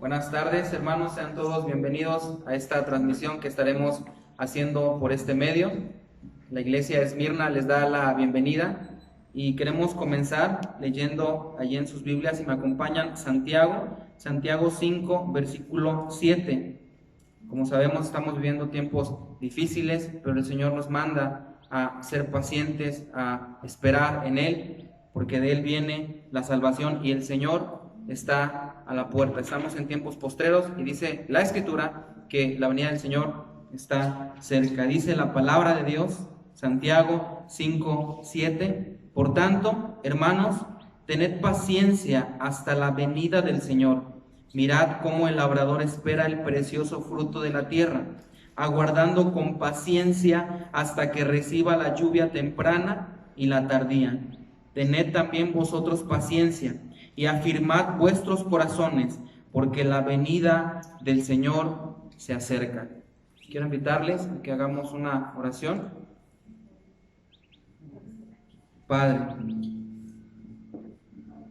Buenas tardes, hermanos, sean todos bienvenidos a esta transmisión que estaremos haciendo por este medio. La iglesia Esmirna les da la bienvenida y queremos comenzar leyendo allí en sus Biblias, si me acompañan, Santiago 5, versículo 7. Como sabemos, estamos viviendo tiempos difíciles, pero el Señor nos manda a ser pacientes, a esperar en Él, porque de Él viene la salvación y el Señor está a la puerta. Estamos en tiempos postreros y dice la Escritura que la venida del Señor está cerca. Dice la palabra de Dios, Santiago 5, 7. Por tanto, hermanos, tened paciencia hasta la venida del Señor. Mirad cómo el labrador espera el precioso fruto de la tierra, aguardando con paciencia hasta que reciba la lluvia temprana y la tardía. Tened también vosotros paciencia y afirmad vuestros corazones, porque la venida del Señor se acerca. Quiero invitarles a que hagamos una oración. Padre,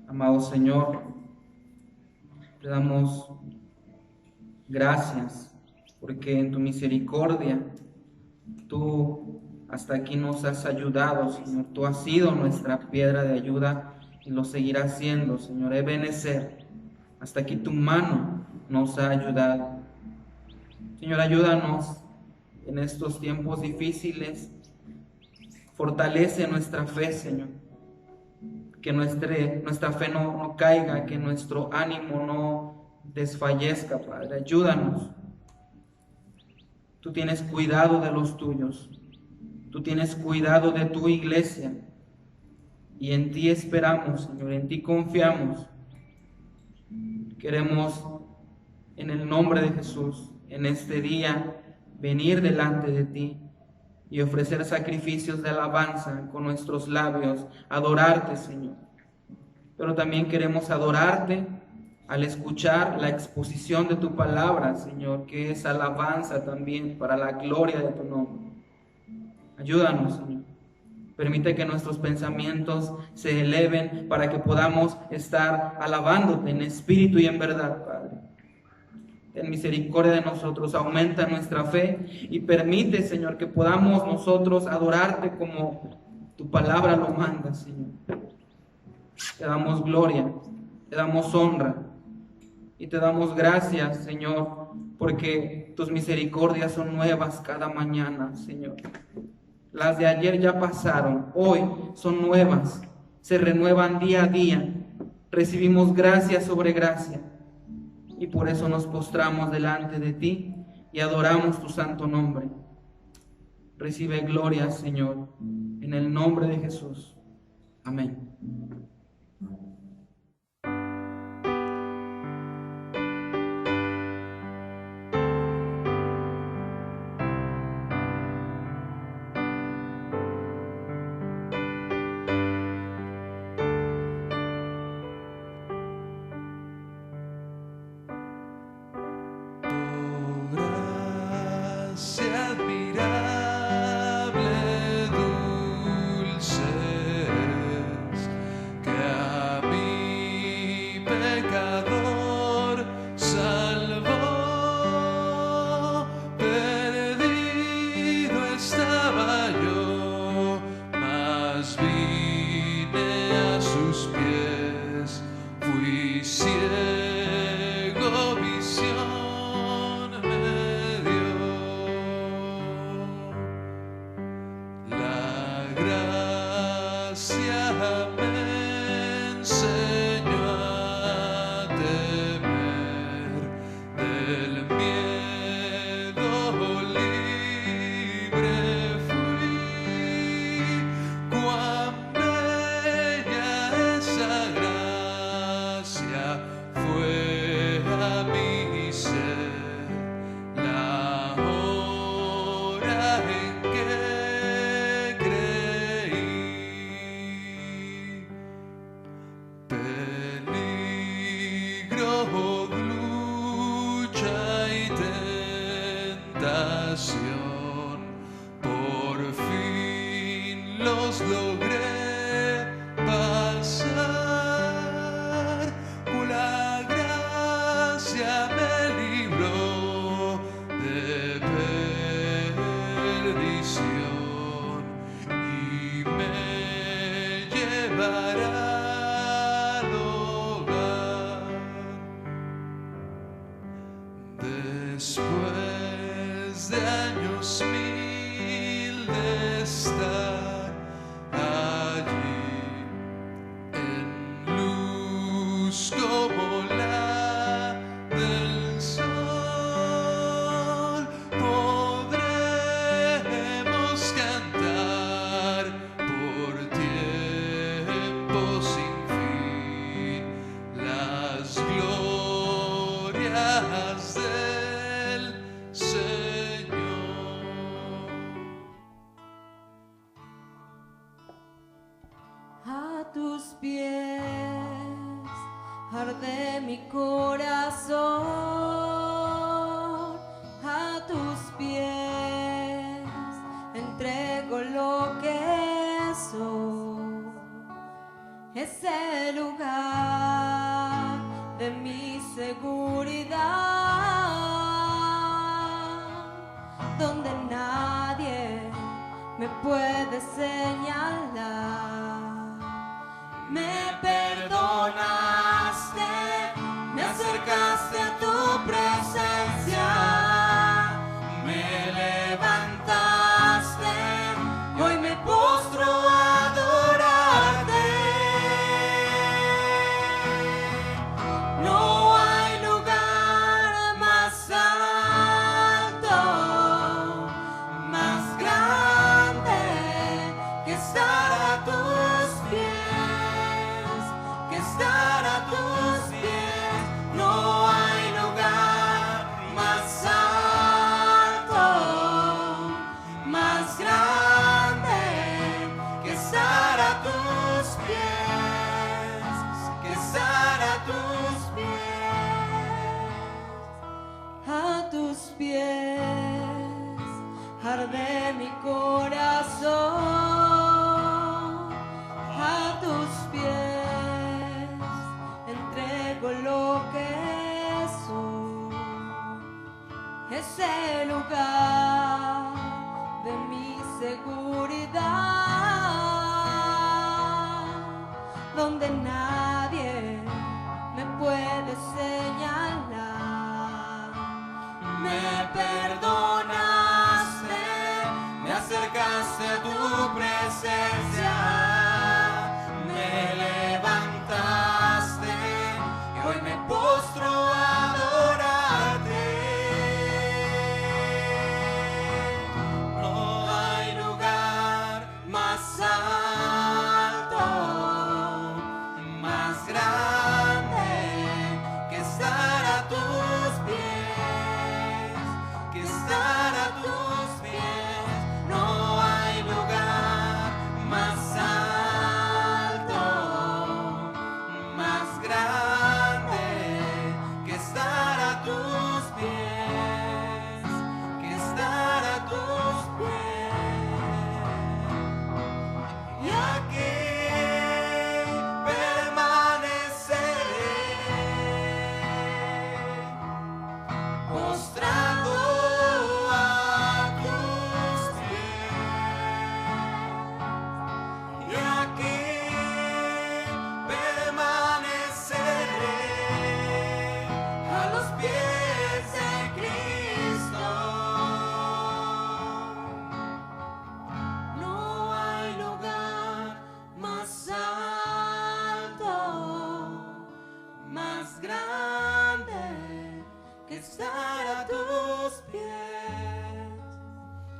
amado Señor, te damos gracias, porque en tu misericordia tú hasta aquí nos has ayudado, Señor. Tú has sido nuestra piedra de ayuda y lo seguirás siendo, Señor. Ebenezer, hasta aquí tu mano nos ha ayudado. Señor, ayúdanos en estos tiempos difíciles. Fortalece nuestra fe, Señor. Que nuestra fe no caiga, que nuestro ánimo no desfallezca, Padre. Ayúdanos. Tú tienes cuidado de los tuyos. Tú tienes cuidado de tu iglesia. Y en ti esperamos, Señor, en ti confiamos. Queremos, en el nombre de Jesús, en este día, venir delante de ti y ofrecer sacrificios de alabanza con nuestros labios, adorarte, Señor. Pero también queremos adorarte al escuchar la exposición de tu palabra, Señor, que es alabanza también para la gloria de tu nombre. Ayúdanos, Señor. Permite que nuestros pensamientos se eleven para que podamos estar alabándote en espíritu y en verdad, Padre. Ten misericordia de nosotros, aumenta nuestra fe y permite, Señor, que podamos nosotros adorarte como tu palabra lo manda, Señor. Te damos gloria, te damos honra y te damos gracias, Señor, porque tus misericordias son nuevas cada mañana, Señor. Las de ayer ya pasaron, hoy son nuevas, se renuevan día a día. Recibimos gracia sobre gracia y por eso nos postramos delante de ti y adoramos tu santo nombre. Recibe gloria, Señor, en el nombre de Jesús. Amén. Admirable, dulces luz como la del sol, podremos cantar por tiempo sin fin las glorias del Señor. A tus pies arde mi corazón, a tus pies entrego lo que soy. Es el lugar de mi seguridad, donde nadie me puede señalar. Me perdonaste, me acercaste a tu presencia, me levantaste, hoy me postro a adorarte. No hay lugar más alto, más grande que estar a tus pies, que estar a tus pies. No hay lugar más alto, más grande que estar a tus pies, que estar a tus pies. A tus pies arde mi corazón, a tus pies entrego lo que soy. Es el lugar de mi seguridad, donde nadie me puede señalar. Me perdonaste, me acercaste a tu presencia, me levantaste y hoy me postro a adorarte. No hay lugar más alto, más grande que estar a tus pies, que estar a tus pies. No hay lugar más alto, más grande que estar a tus pies, que estar a tus pies. Y aquí permaneceré, postrado a tus pies. Y aquí permaneceré a los pies de Cristo. No hay lugar más alto, más grande que estar a tus pies,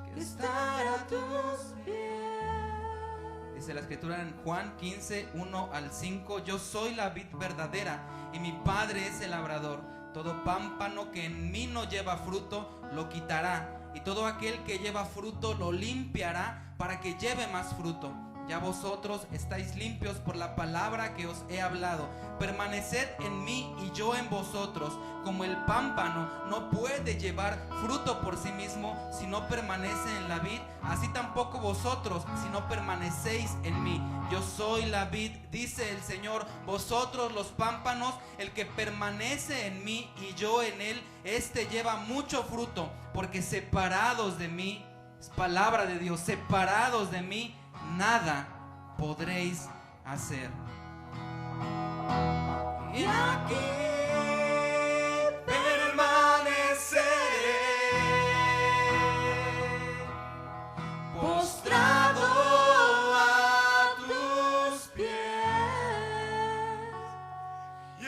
que estar a tus pies. Dice la escritura en Juan 15, 1 al 5: Yo soy la vid verdadera y mi Padre es el labrador. Todo pámpano que en mí no lleva fruto lo quitará, y todo aquel que lleva fruto lo limpiará para que lleve más fruto. Ya vosotros estáis limpios por la palabra que os he hablado. Permaneced en mí y yo en vosotros. Como el pámpano no puede llevar fruto por sí mismo si no permanece en la vid, así tampoco vosotros si no permanecéis en mí. Yo soy la vid, dice el Señor, vosotros los pámpanos. El que permanece en mí y yo en él, este lleva mucho fruto, porque separados de mí, es palabra de Dios, separados de mí, nada podréis hacer. Y aquí permaneceré, postrado a tus pies.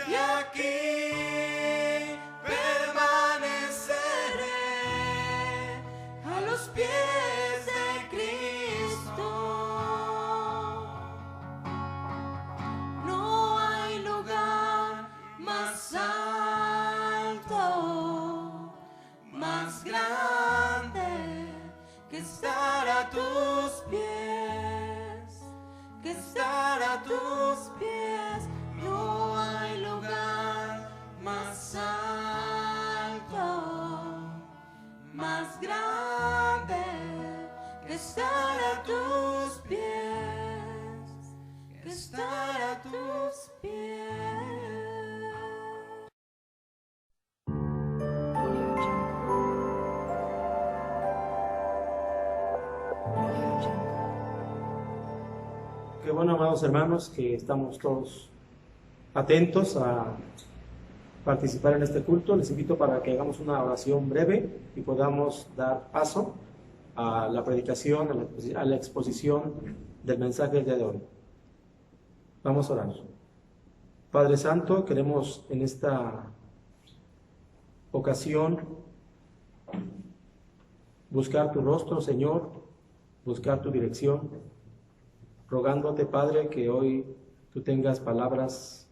Y aquí permaneceré a los pies de Cristo. No hay lugar más alto, más grande que estar a tus pies, que estar a tus pies. No hay lugar más alto, más grande que estar a tus pies, que estar a tus pies. Qué bueno, amados hermanos, que estamos todos atentos a participar en este culto. Les invito para que hagamos una oración breve y podamos dar paso a la predicación, a la exposición del mensaje del día de hoy. Vamos a orar. Padre Santo, queremos en esta ocasión buscar tu rostro, Señor, buscar tu dirección, rogándote, Padre, que hoy tú tengas palabras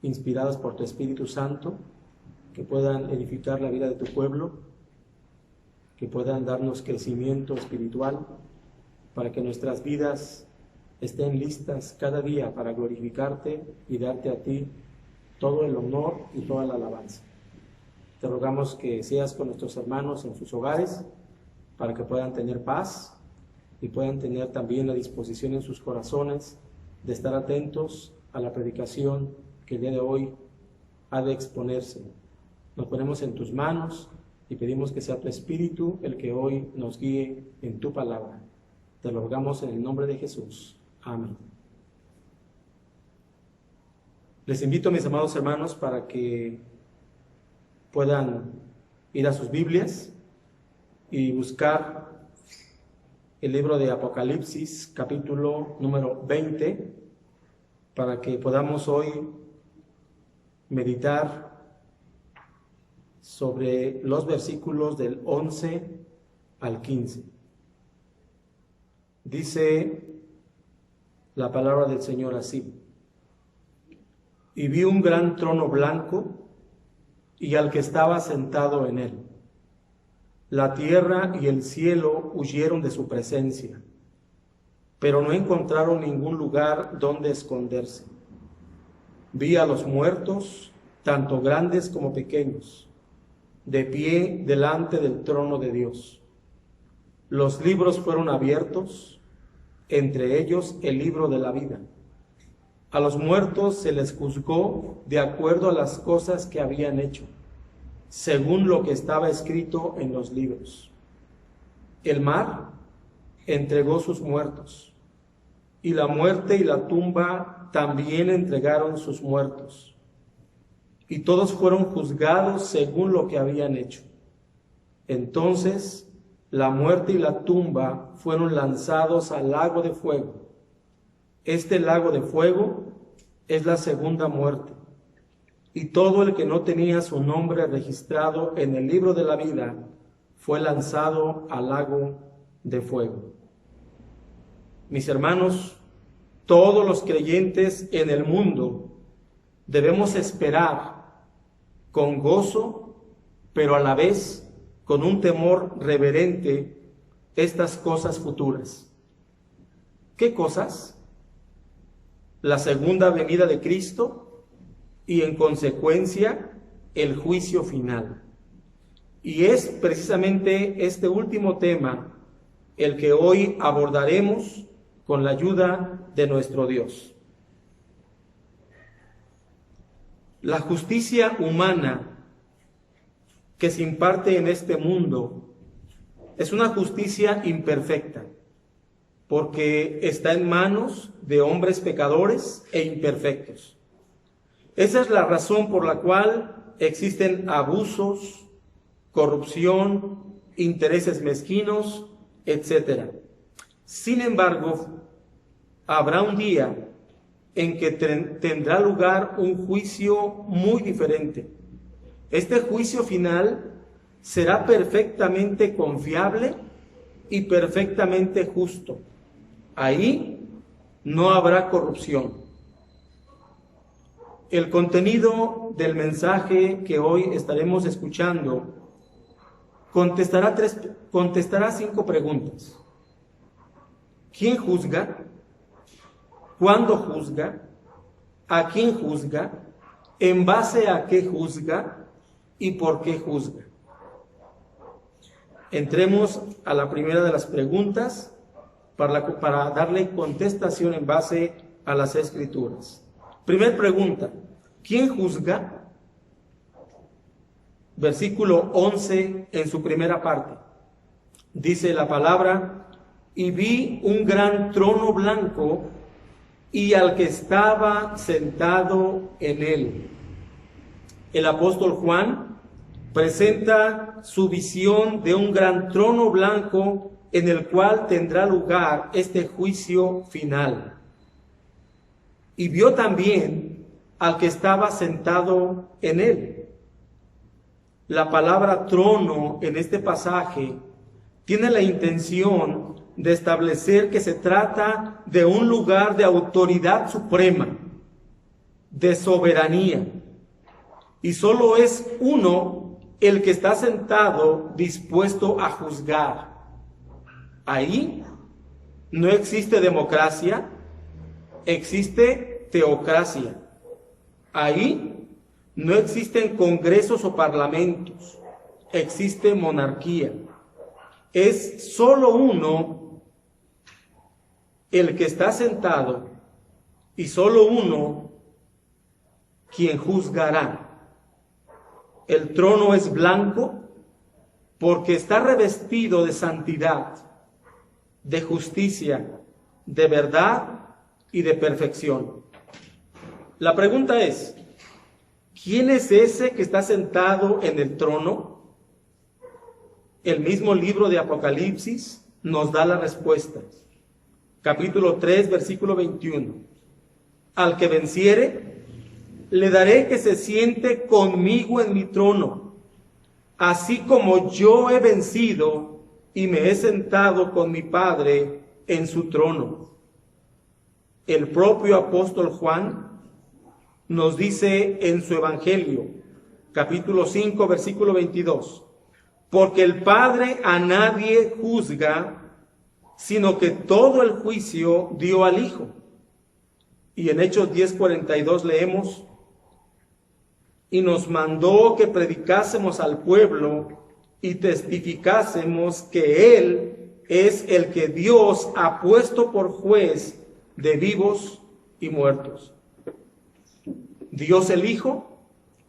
inspiradas por tu Espíritu Santo, que puedan edificar la vida de tu pueblo, que puedan darnos crecimiento espiritual, para que nuestras vidas estén listas cada día para glorificarte y darte a ti todo el honor y toda la alabanza. Te rogamos que seas con nuestros hermanos en sus hogares, para que puedan tener paz y puedan tener también la disposición en sus corazones de estar atentos a la predicación que el día de hoy ha de exponerse. Nos ponemos en tus manos y pedimos que sea tu Espíritu el que hoy nos guíe en tu palabra. Te lo rogamos en el nombre de Jesús. Amén. Les invito, mis amados hermanos, para que puedan ir a sus Biblias y buscar el libro de Apocalipsis, capítulo número 20, para que podamos hoy meditar sobre los versículos del 11 al 15. Dice la palabra del Señor así: y vi un gran trono blanco y al que estaba sentado en él. La tierra y el cielo huyeron de su presencia, pero no encontraron ningún lugar donde esconderse. Vi a los muertos, tanto grandes como pequeños, de pie delante del trono de Dios. Los libros fueron abiertos, entre ellos el libro de la vida. A los muertos se les juzgó de acuerdo a las cosas que habían hecho, según lo que estaba escrito en los libros. El mar entregó sus muertos, y la muerte y la tumba también entregaron sus muertos, y todos fueron juzgados según lo que habían hecho. Entonces la muerte y la tumba fueron lanzados al lago de fuego. Este lago de fuego es la segunda muerte. Y todo el que no tenía su nombre registrado en el libro de la vida fue lanzado al lago de fuego. Mis hermanos, todos los creyentes en el mundo debemos esperar con gozo, pero a la vez con un temor reverente, estas cosas futuras. ¿Qué cosas? La segunda venida de Cristo, y en consecuencia el juicio final. Y es precisamente este último tema el que hoy abordaremos con la ayuda de nuestro Dios. La justicia humana que se imparte en este mundo es una justicia imperfecta, porque está en manos de hombres pecadores e imperfectos. Esa es la razón por la cual existen abusos, corrupción, intereses mezquinos, etc. Sin embargo, habrá un día en que tendrá lugar un juicio muy diferente. Este juicio final será perfectamente confiable y perfectamente justo. Ahí no habrá corrupción. El contenido del mensaje que hoy estaremos escuchando contestará 5 preguntas. ¿Quién juzga? ¿Cuándo juzga? ¿A quién juzga? ¿En base a qué juzga? ¿Y por qué juzga? Entremos a la primera de las preguntas para darle contestación en base a las Escrituras. Primera pregunta, ¿quién juzga? Versículo 11 en su primera parte. Dice la palabra: y vi un gran trono blanco y al que estaba sentado en él. El apóstol Juan presenta su visión de un gran trono blanco en el cual tendrá lugar este juicio final. Y vio también al que estaba sentado en él. La palabra trono en este pasaje tiene la intención de establecer que se trata de un lugar de autoridad suprema, de soberanía, y solo es uno el que está sentado dispuesto a juzgar. Ahí no existe democracia, existe teocracia. Ahí no existen congresos o parlamentos, existe monarquía. Es solo uno el que está sentado y solo uno quien juzgará. El trono es blanco porque está revestido de santidad, de justicia, de verdad y de perfección. La pregunta es, ¿quién es ese que está sentado en el trono? El mismo libro de Apocalipsis nos da la respuesta. Capítulo 3, versículo 21. Al que venciere, le daré que se siente conmigo en mi trono, así como yo he vencido y me he sentado con mi Padre en su trono. El propio apóstol Juan nos dice en su Evangelio, capítulo 5, versículo 22, porque el Padre a nadie juzga, sino que todo el juicio dio al Hijo. Y en Hechos 10:42 leemos, y nos mandó que predicásemos al pueblo y testificásemos que Él es el que Dios ha puesto por juez de vivos y muertos. Dios el Hijo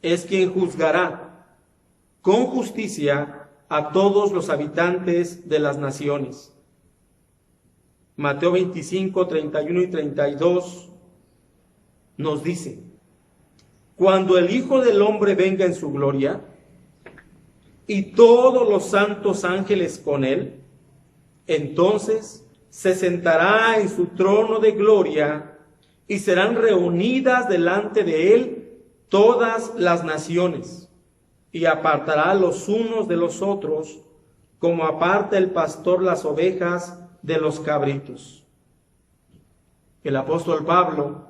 es quien juzgará con justicia a todos los habitantes de las naciones. Mateo 25, 31 y 32 nos dice, cuando el Hijo del Hombre venga en su gloria y todos los santos ángeles con él, entonces se sentará en su trono de gloria y serán reunidas delante de él todas las naciones, y apartará los unos de los otros, como aparta el pastor las ovejas de los cabritos. El apóstol Pablo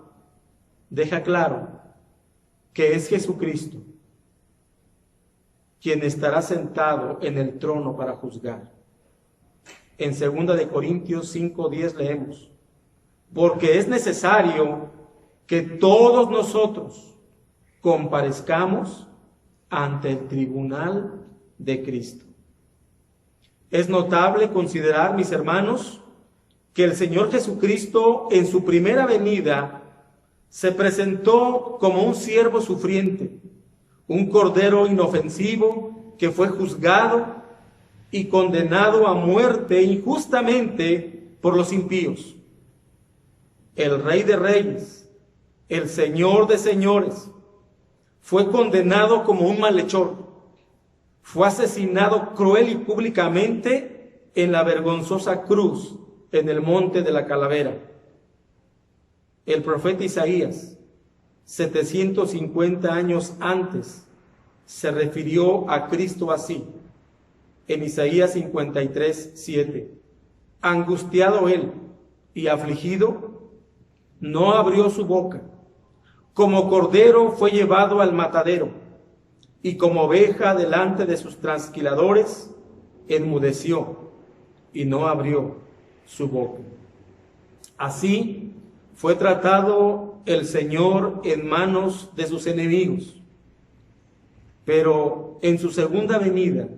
deja claro que es Jesucristo quien estará sentado en el trono para juzgar. En 2 de Corintios 5:10 leemos, porque es necesario que todos nosotros comparezcamos ante el tribunal de Cristo. Es notable considerar, mis hermanos, que el Señor Jesucristo en su primera venida se presentó como un siervo sufriente, un cordero inofensivo que fue juzgado y condenado a muerte injustamente por los impíos. El Rey de Reyes, el Señor de Señores, fue condenado como un malhechor. Fue asesinado cruel y públicamente en la vergonzosa cruz en el monte de la Calavera. el profeta Isaías, 750 años antes, se refirió a Cristo así, en Isaías 53, 7. Angustiado él y afligido, no abrió su boca. Como cordero fue llevado al matadero, y como oveja delante de sus trasquiladores, enmudeció y no abrió su boca. Así fue tratado el Señor en manos de sus enemigos. Pero en su segunda venida,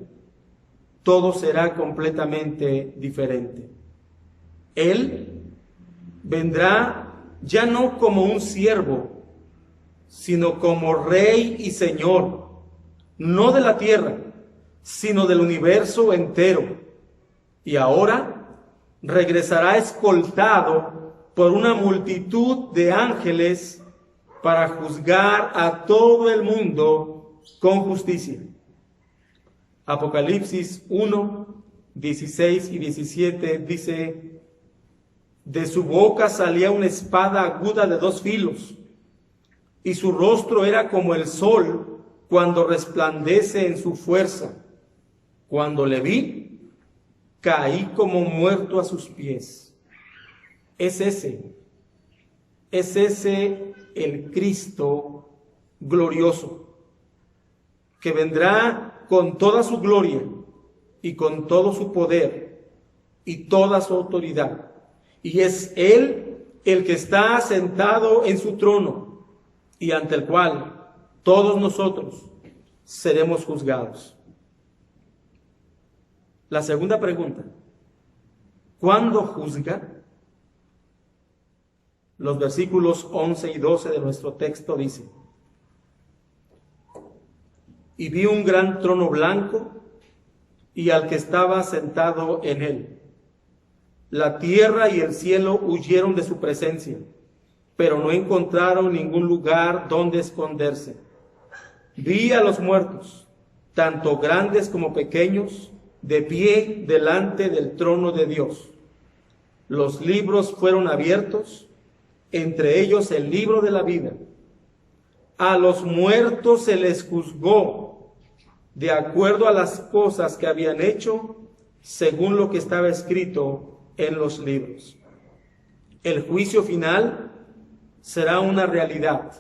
todo será completamente diferente. Él vendrá ya no como un siervo, sino como Rey y Señor, no de la tierra, sino del universo entero. Y ahora regresará escoltado por una multitud de ángeles para juzgar a todo el mundo con justicia. Apocalipsis 1, 16 y 17 dice: de su boca salía una espada aguda de 2 filos, y su rostro era como el sol cuando resplandece en su fuerza. Cuando le vi, caí como muerto a sus pies. Es ese el Cristo glorioso, que vendrá con toda su gloria y con todo su poder y toda su autoridad. Y es Él el que está sentado en su trono y ante el cual todos nosotros seremos juzgados. La segunda pregunta: ¿cuándo juzga? Los versículos 11 y 12 de nuestro texto dicen: y vi un gran trono blanco y al que estaba sentado en él. La tierra y el cielo huyeron de su presencia, pero no encontraron ningún lugar donde esconderse. Vi a los muertos, tanto grandes como pequeños, de pie delante del trono de Dios. Los libros fueron abiertos, entre ellos el libro de la vida. A los muertos se les juzgó de acuerdo a las cosas que habían hecho, según lo que estaba escrito en los libros. El juicio final será una realidad.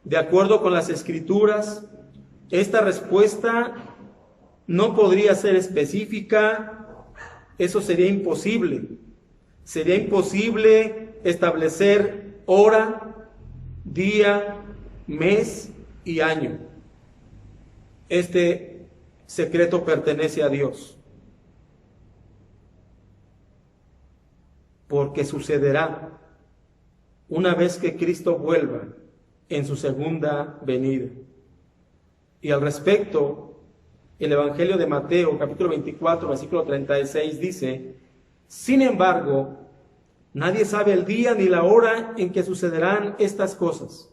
De acuerdo con las Escrituras, esta respuesta no podría ser específica. Eso sería imposible. Sería imposible establecer hora, día, mes y año. Este secreto pertenece a Dios, porque sucederá una vez que Cristo vuelva en su segunda venida. Y al respecto, el Evangelio de Mateo, capítulo 24, versículo 36, dice: sin embargo, nadie sabe el día ni la hora en que sucederán estas cosas,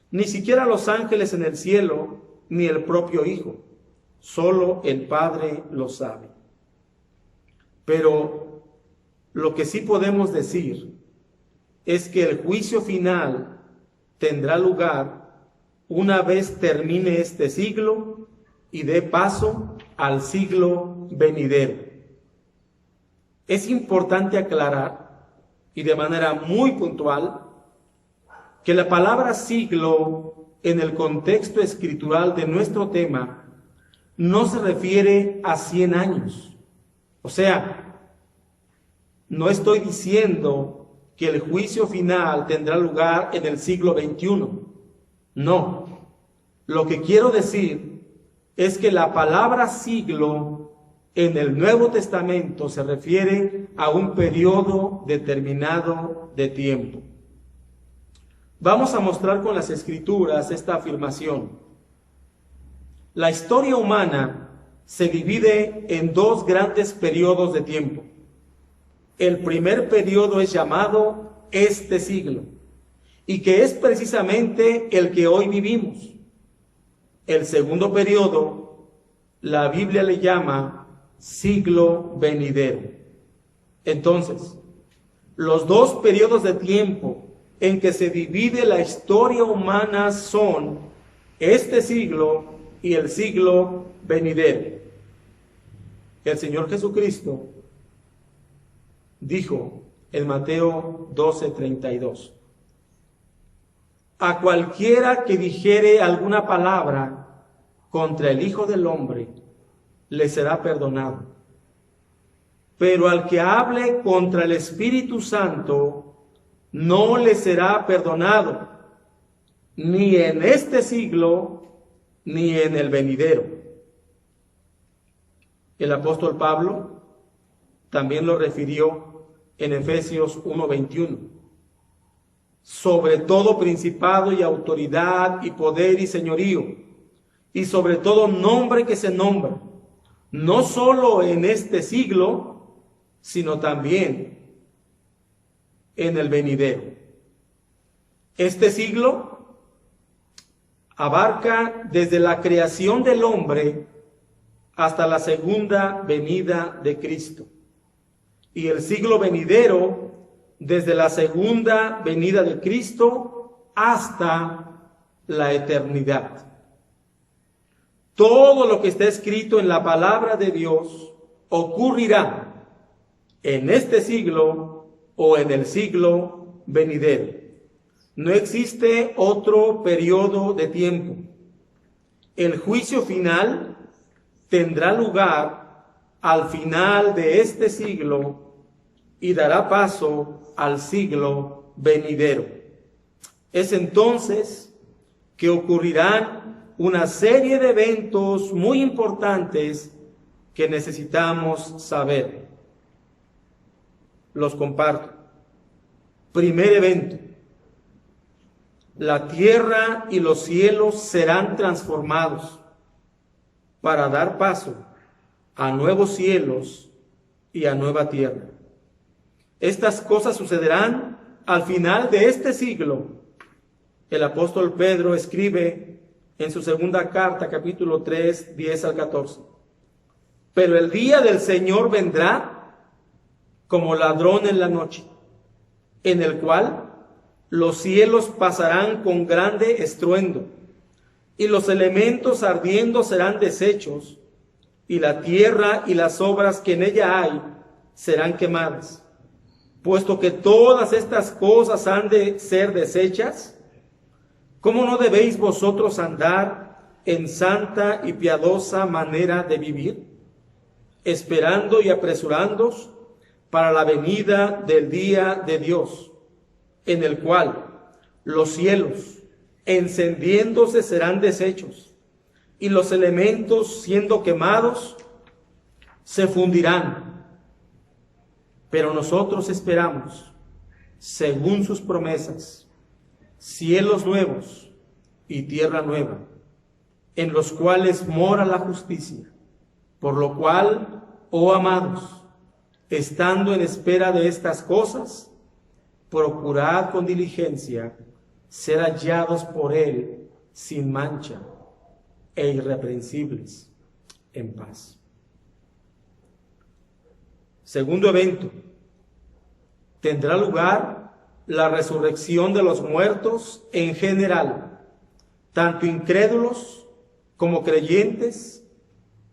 ni siquiera los ángeles en el cielo, ni el propio Hijo. Solo el Padre lo sabe. Pero lo que sí podemos decir es que el juicio final tendrá lugar una vez termine este siglo y dé paso al siglo venidero. Es importante aclarar, y de manera muy puntual, que la palabra siglo en el contexto escritural de nuestro tema no se refiere a 100 años. O sea, no estoy diciendo que el juicio final tendrá lugar en el siglo XXI. No. Lo que quiero decir es que la palabra siglo en el Nuevo Testamento se refiere a un periodo determinado de tiempo. Vamos a mostrar con las Escrituras esta afirmación. La historia humana se divide en 2 grandes periodos de tiempo. El primer periodo es llamado este siglo, y que es precisamente el que hoy vivimos. El segundo periodo, la Biblia le llama siglo venidero. Entonces, los 2 periodos de tiempo en que se divide la historia humana son este siglo y el siglo venidero. El Señor Jesucristo dijo en Mateo 12:32, a cualquiera que dijere alguna palabra contra el Hijo del Hombre, le será perdonado. Pero al que hable contra el Espíritu Santo, no le será perdonado, ni en este siglo, ni en el venidero. El apóstol Pablo también lo refirió en Efesios 1:21. Sobre todo principado y autoridad y poder y señorío, y sobre todo nombre que se nombra, no solo en este siglo, sino también en el venidero. Este siglo abarca desde la creación del hombre hasta la segunda venida de Cristo. Y el siglo venidero desde la segunda venida de Cristo hasta la eternidad. Todo lo que está escrito en la palabra de Dios ocurrirá en este siglo o en el siglo venidero. No existe otro periodo de tiempo. El juicio final tendrá lugar al final de este siglo y dará paso al siglo venidero. Es entonces que ocurrirán una serie de eventos muy importantes que necesitamos saber. Los comparto. Primer evento: la tierra y los cielos serán transformados para dar paso a nuevos cielos y a nueva tierra. Estas cosas sucederán al final de este siglo. El apóstol Pedro escribe en su segunda carta, capítulo 3, 10 al 14. Pero el día del Señor vendrá como ladrón en la noche, en el cual los cielos pasarán con grande estruendo, y los elementos ardiendo serán deshechos, y la tierra y las obras que en ella hay serán quemadas. Puesto que todas estas cosas han de ser deshechas, ¿cómo no debéis vosotros andar en santa y piadosa manera de vivir, esperando y apresurándoos para la venida del día de Dios, en el cual los cielos encendiéndose serán deshechos, y los elementos siendo quemados se fundirán? Pero nosotros esperamos, según sus promesas, cielos nuevos y tierra nueva, en los cuales mora la justicia. Por lo cual, oh amados, estando en espera de estas cosas, procurad con diligencia ser hallados por Él sin mancha e irreprensibles en paz. Segundo evento: tendrá lugar la resurrección de los muertos en general, tanto incrédulos como creyentes.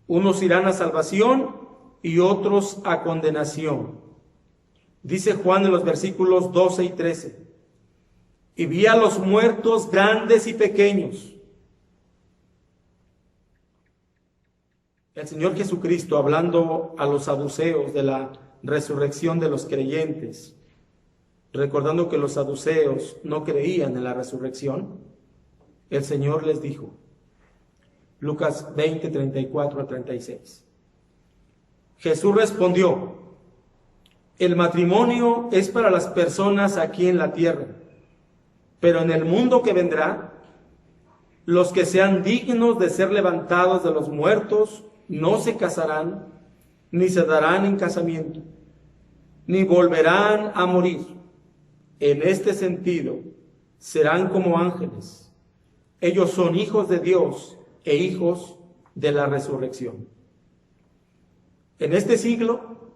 Unos irán a salvación y otros a condenación. Dice Juan en los versículos 12 y 13: y vi a los muertos grandes y pequeños. El Señor Jesucristo, hablando a los saduceos de la resurrección de los creyentes, recordando que los saduceos no creían en la resurrección, el Señor les dijo, Lucas 20, 34 a 36. Jesús respondió: el matrimonio es para las personas aquí en la tierra, pero en el mundo que vendrá, los que sean dignos de ser levantados de los muertos no se casarán, ni se darán en casamiento, ni volverán a morir. En este sentido, serán como ángeles. Ellos son hijos de Dios e hijos de la resurrección. En este siglo,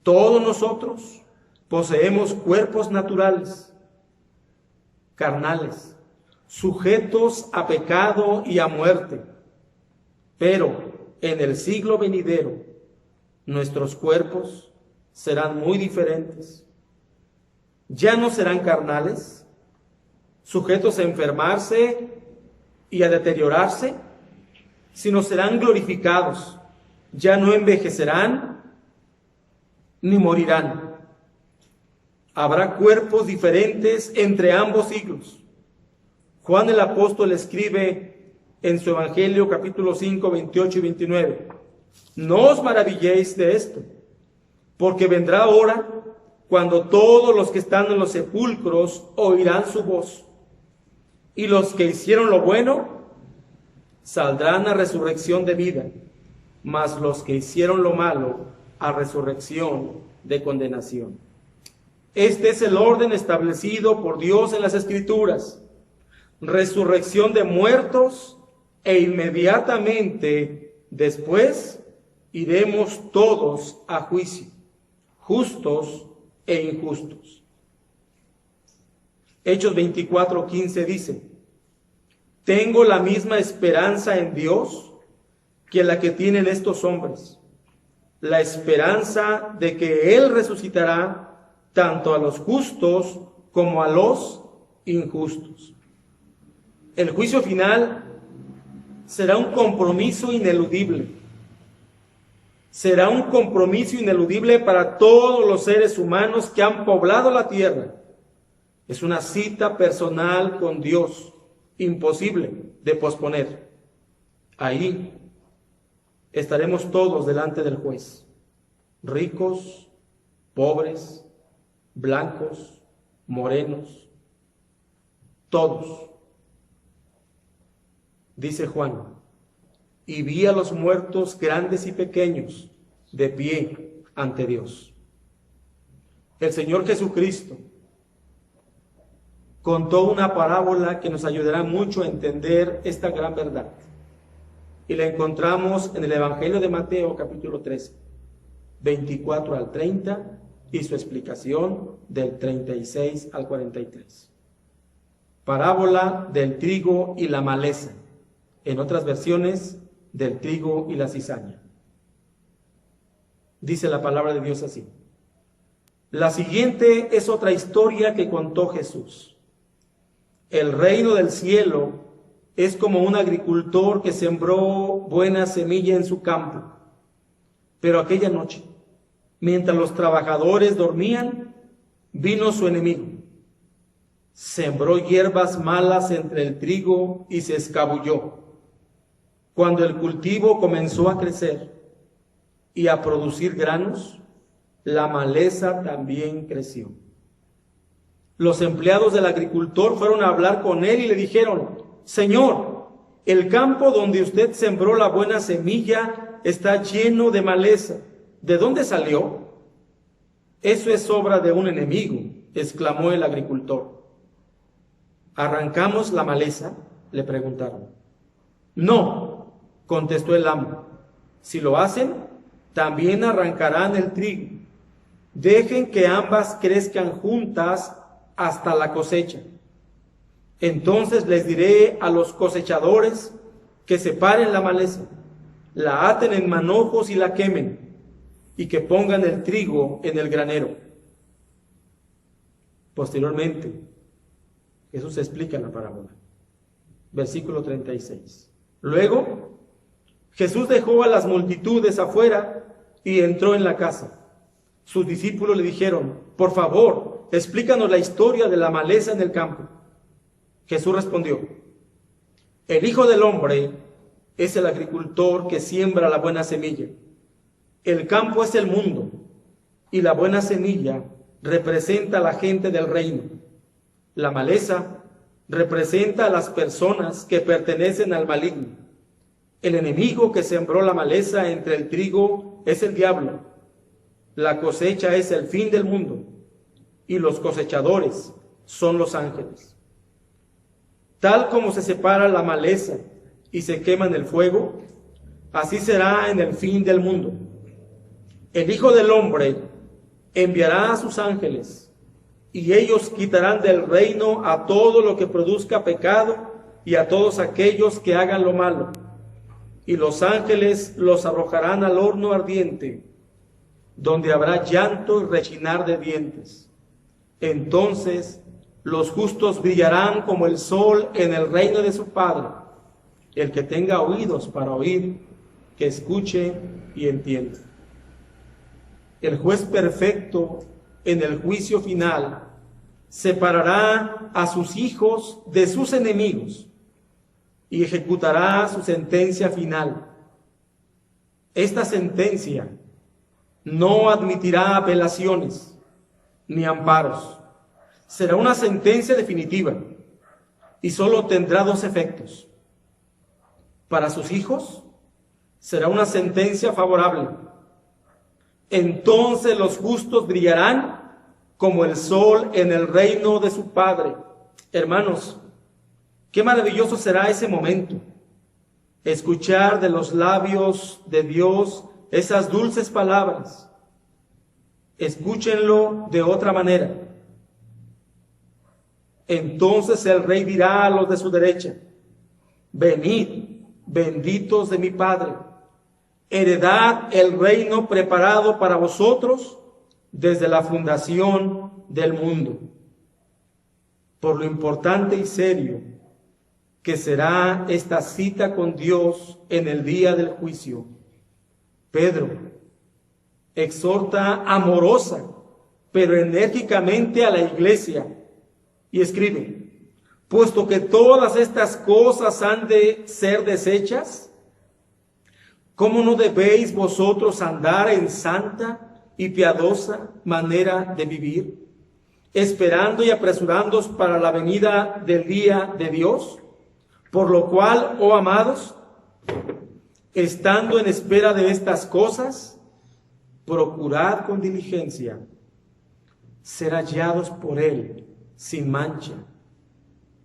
todos nosotros poseemos cuerpos naturales, carnales, sujetos a pecado y a muerte. Pero en el siglo venidero, nuestros cuerpos serán muy diferentes. Ya no serán carnales, sujetos a enfermarse y a deteriorarse, sino serán glorificados. Ya no envejecerán ni morirán. Habrá cuerpos diferentes entre ambos siglos. Juan el apóstol escribe en su Evangelio capítulo 5, 28 y 29. No os maravilléis de esto, porque vendrá hora cuando todos los que están en los sepulcros oirán su voz, y los que hicieron lo bueno saldrán a resurrección de vida, mas los que hicieron lo malo a resurrección de condenación. Este es el orden establecido por Dios en las Escrituras: resurrección de muertos, e inmediatamente después iremos todos a juicio, justos e injustos. Hechos 24:15 dice: tengo la misma esperanza en Dios que la que tienen estos hombres, la esperanza de que Él resucitará tanto a los justos como a los injustos. El juicio final será un compromiso ineludible. Será un compromiso ineludible para todos los seres humanos que han poblado la tierra. Es una cita personal con Dios, imposible de posponer. Ahí estaremos todos delante del juez, ricos, pobres, blancos, morenos, todos. Dice Juan: y vi a los muertos grandes y pequeños de pie ante Dios. El Señor Jesucristo contó una parábola que nos ayudará mucho a entender esta gran verdad. Y la encontramos en el Evangelio de Mateo, capítulo 13, 24 al 30, y su explicación del 36 al 43. Parábola del trigo y la maleza. En otras versiones, del trigo y la cizaña. Dice la palabra de Dios así: la siguiente es otra historia que contó Jesús. El reino del cielo es como un agricultor que sembró buena semilla en su campo. Pero aquella noche, mientras los trabajadores dormían, vino su enemigo. Sembró hierbas malas entre el trigo y se escabulló. Cuando el cultivo comenzó a crecer y a producir granos, la maleza también creció. Los empleados del agricultor fueron a hablar con él y le dijeron: Señor, el campo donde usted sembró la buena semilla está lleno de maleza. ¿De dónde salió? Eso es obra de un enemigo, exclamó el agricultor. ¿Arrancamos la maleza?, le preguntaron. No, contestó el amo. Si lo hacen, también arrancarán el trigo. Dejen que ambas crezcan juntas hasta la cosecha. Entonces les diré a los cosechadores que separen la maleza, la aten en manojos y la quemen, y que pongan el trigo en el granero. Posteriormente, Jesús explica la parábola. Versículo 36. Luego, Jesús dejó a las multitudes afuera y entró en la casa. Sus discípulos le dijeron: por favor, explícanos la historia de la maleza en el campo. Jesús respondió: el Hijo del Hombre es el agricultor que siembra la buena semilla. El campo es el mundo, y la buena semilla representa a la gente del reino. La maleza representa a las personas que pertenecen al maligno. El enemigo que sembró la maleza entre el trigo es el diablo. La cosecha es el fin del mundo, y los cosechadores son los ángeles. Tal como se separa la maleza y se quema en el fuego, así será en el fin del mundo. El Hijo del Hombre enviará a sus ángeles y ellos quitarán del reino a todo lo que produzca pecado y a todos aquellos que hagan lo malo. Y los ángeles los arrojarán al horno ardiente, donde habrá llanto y rechinar de dientes. Entonces los justos brillarán como el sol en el reino de su Padre. El que tenga oídos para oír, que escuche y entienda. El juez perfecto en el juicio final separará a sus hijos de sus enemigos y ejecutará su sentencia final. Esta sentencia no admitirá apelaciones ni amparos. Será una sentencia definitiva y solo tendrá dos efectos. Para sus hijos será una sentencia favorable. Entonces los justos brillarán como el sol en el reino de su Padre. Hermanos, qué maravilloso será ese momento. Escuchar de los labios de Dios esas dulces palabras. Escúchenlo de otra manera. Entonces el Rey dirá a los de su derecha: venid, benditos de mi Padre, heredad el reino preparado para vosotros desde la fundación del mundo. Por lo importante y serio que será esta cita con Dios en el día del juicio, Pedro exhorta amorosa pero enérgicamente a la iglesia y escribe: puesto que todas estas cosas han de ser deshechas, ¿cómo no debéis vosotros andar en santa y piadosa manera de vivir, esperando y apresurándoos para la venida del día de Dios? Por lo cual, oh amados, estando en espera de estas cosas, procurad con diligencia ser hallados por Él sin mancha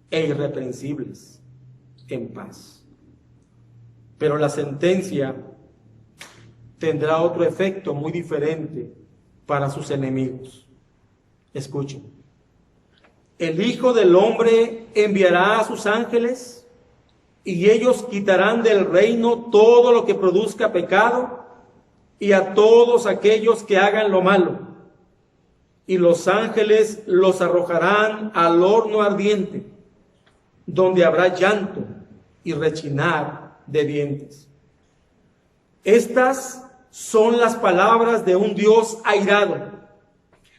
e irreprensibles, en paz. Pero la sentencia tendrá otro efecto muy diferente para sus enemigos. Escuchen: el Hijo del Hombre enviará a sus ángeles y ellos quitarán del reino todo lo que produzca pecado y a todos aquellos que hagan lo malo. Y los ángeles los arrojarán al horno ardiente, donde habrá llanto y rechinar de dientes. Estas son las palabras de un Dios airado,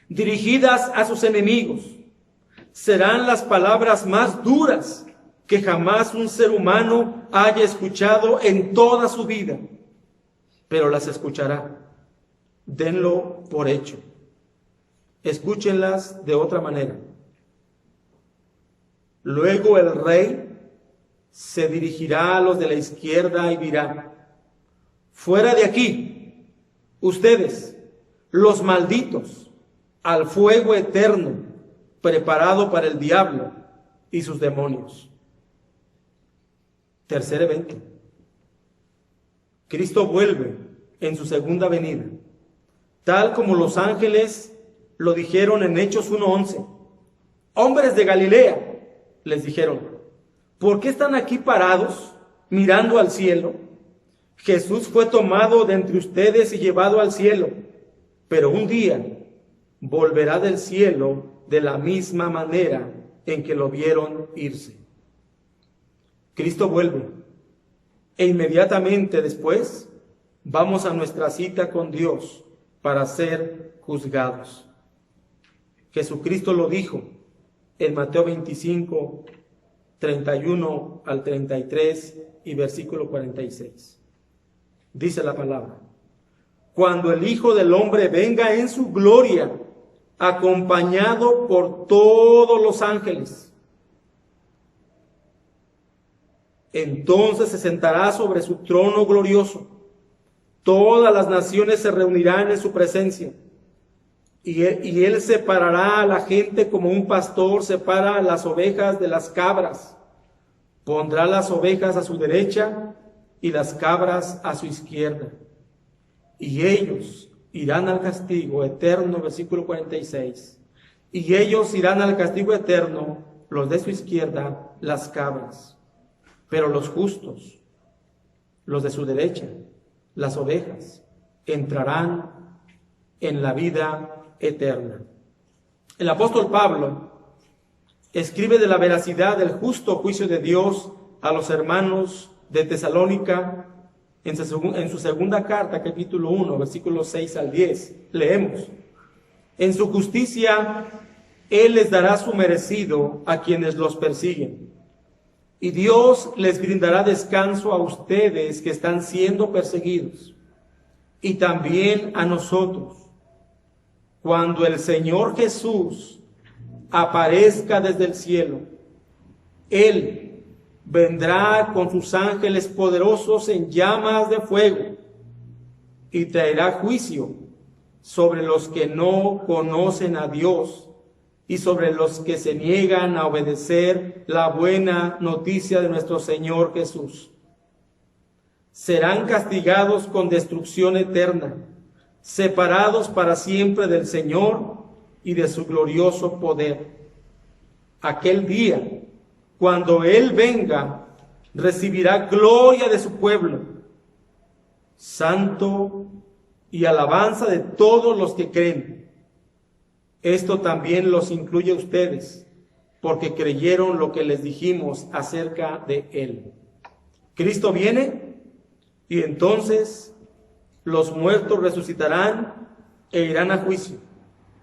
dirigidas a sus enemigos. Serán las palabras más duras que jamás un ser humano haya escuchado en toda su vida, pero las escuchará. Denlo por hecho. Escúchenlas de otra manera. Luego el Rey se dirigirá a los de la izquierda y dirá: fuera de aquí, ustedes, los malditos, al fuego eterno preparado para el diablo y sus demonios. Tercer evento. Cristo vuelve en su segunda venida, tal como los ángeles lo dijeron en Hechos 1:11. Hombres de Galilea, les dijeron, ¿por qué están aquí parados mirando al cielo? Jesús fue tomado de entre ustedes y llevado al cielo, pero un día volverá del cielo de la misma manera en que lo vieron irse. Cristo vuelve e inmediatamente después vamos a nuestra cita con Dios para ser juzgados. Jesucristo lo dijo en Mateo 25, 31 al 33 y versículo 46. Dice la palabra: cuando el Hijo del Hombre venga en su gloria, acompañado por todos los ángeles, entonces se sentará sobre su trono glorioso. Todas las naciones se reunirán en su presencia. Y él separará a la gente como un pastor separa las ovejas de las cabras. Pondrá las ovejas a su derecha y las cabras a su izquierda. Y ellos irán al castigo eterno, versículo 46, y ellos irán al castigo eterno, los de su izquierda, las cabras, pero los justos, los de su derecha, las ovejas, entrarán en la vida eterna. El apóstol Pablo escribe de la veracidad del justo juicio de Dios a los hermanos de Tesalónica en su segunda carta, capítulo 1, versículos 6 al 10. Leemos: en su justicia Él les dará su merecido a quienes los persiguen, y Dios les brindará descanso a ustedes que están siendo perseguidos, y también a nosotros, cuando el Señor Jesús aparezca desde el cielo. Él vendrá con sus ángeles poderosos en llamas de fuego y traerá juicio sobre los que no conocen a Dios y sobre los que se niegan a obedecer la buena noticia de nuestro Señor Jesús. Serán castigados con destrucción eterna, separados para siempre del Señor y de su glorioso poder. Aquel día, cuando Él venga, recibirá gloria de su pueblo, santo y alabanza de todos los que creen. Esto también los incluye a ustedes, porque creyeron lo que les dijimos acerca de Él. Cristo viene y entonces los muertos resucitarán e irán a juicio,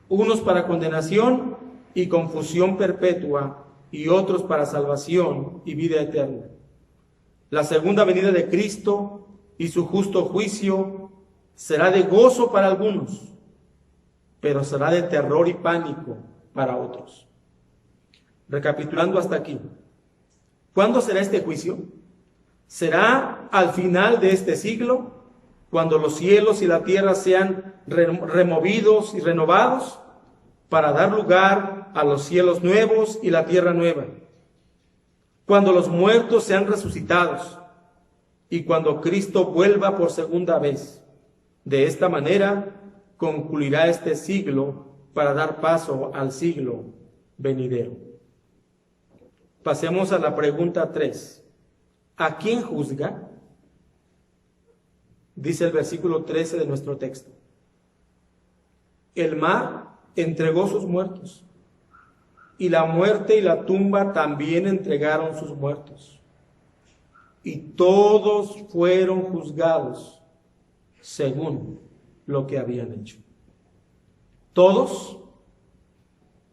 unos para condenación y confusión perpetua, y otros para salvación y vida eterna. La segunda venida de Cristo y su justo juicio será de gozo para algunos, pero será de terror y pánico para otros. Recapitulando hasta aquí, ¿cuándo será este juicio? ¿Será al final de este siglo, cuando los cielos y la tierra sean removidos y renovados, para dar lugar a los cielos nuevos y la tierra nueva? Cuando los muertos sean resucitados y cuando Cristo vuelva por segunda vez. De esta manera concluirá este siglo para dar paso al siglo venidero. Pasemos a la pregunta 3. ¿A quién juzga? Dice el versículo 13 de nuestro texto: el mar entregó sus muertos, y la muerte y la tumba también entregaron sus muertos, y todos fueron juzgados según lo que habían hecho. Todos,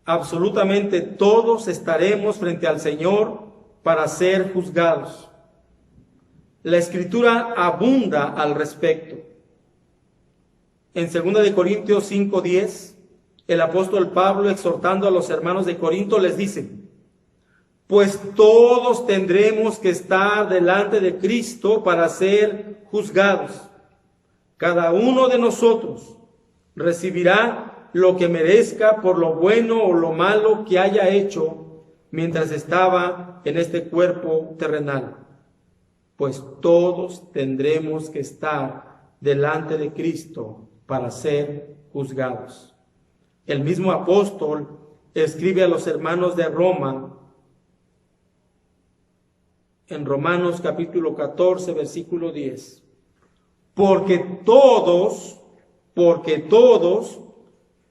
absolutamente todos, estaremos frente al Señor para ser juzgados. La Escritura abunda al respecto. En 2 Corintios 5:10, el apóstol Pablo, exhortando a los hermanos de Corinto, les dice: pues todos tendremos que estar delante de Cristo para ser juzgados. Cada uno de nosotros recibirá lo que merezca por lo bueno o lo malo que haya hecho mientras estaba en este cuerpo terrenal. Pues todos tendremos que estar delante de Cristo para ser juzgados. El mismo apóstol escribe a los hermanos de Roma en Romanos capítulo 14, versículo 10. Porque todos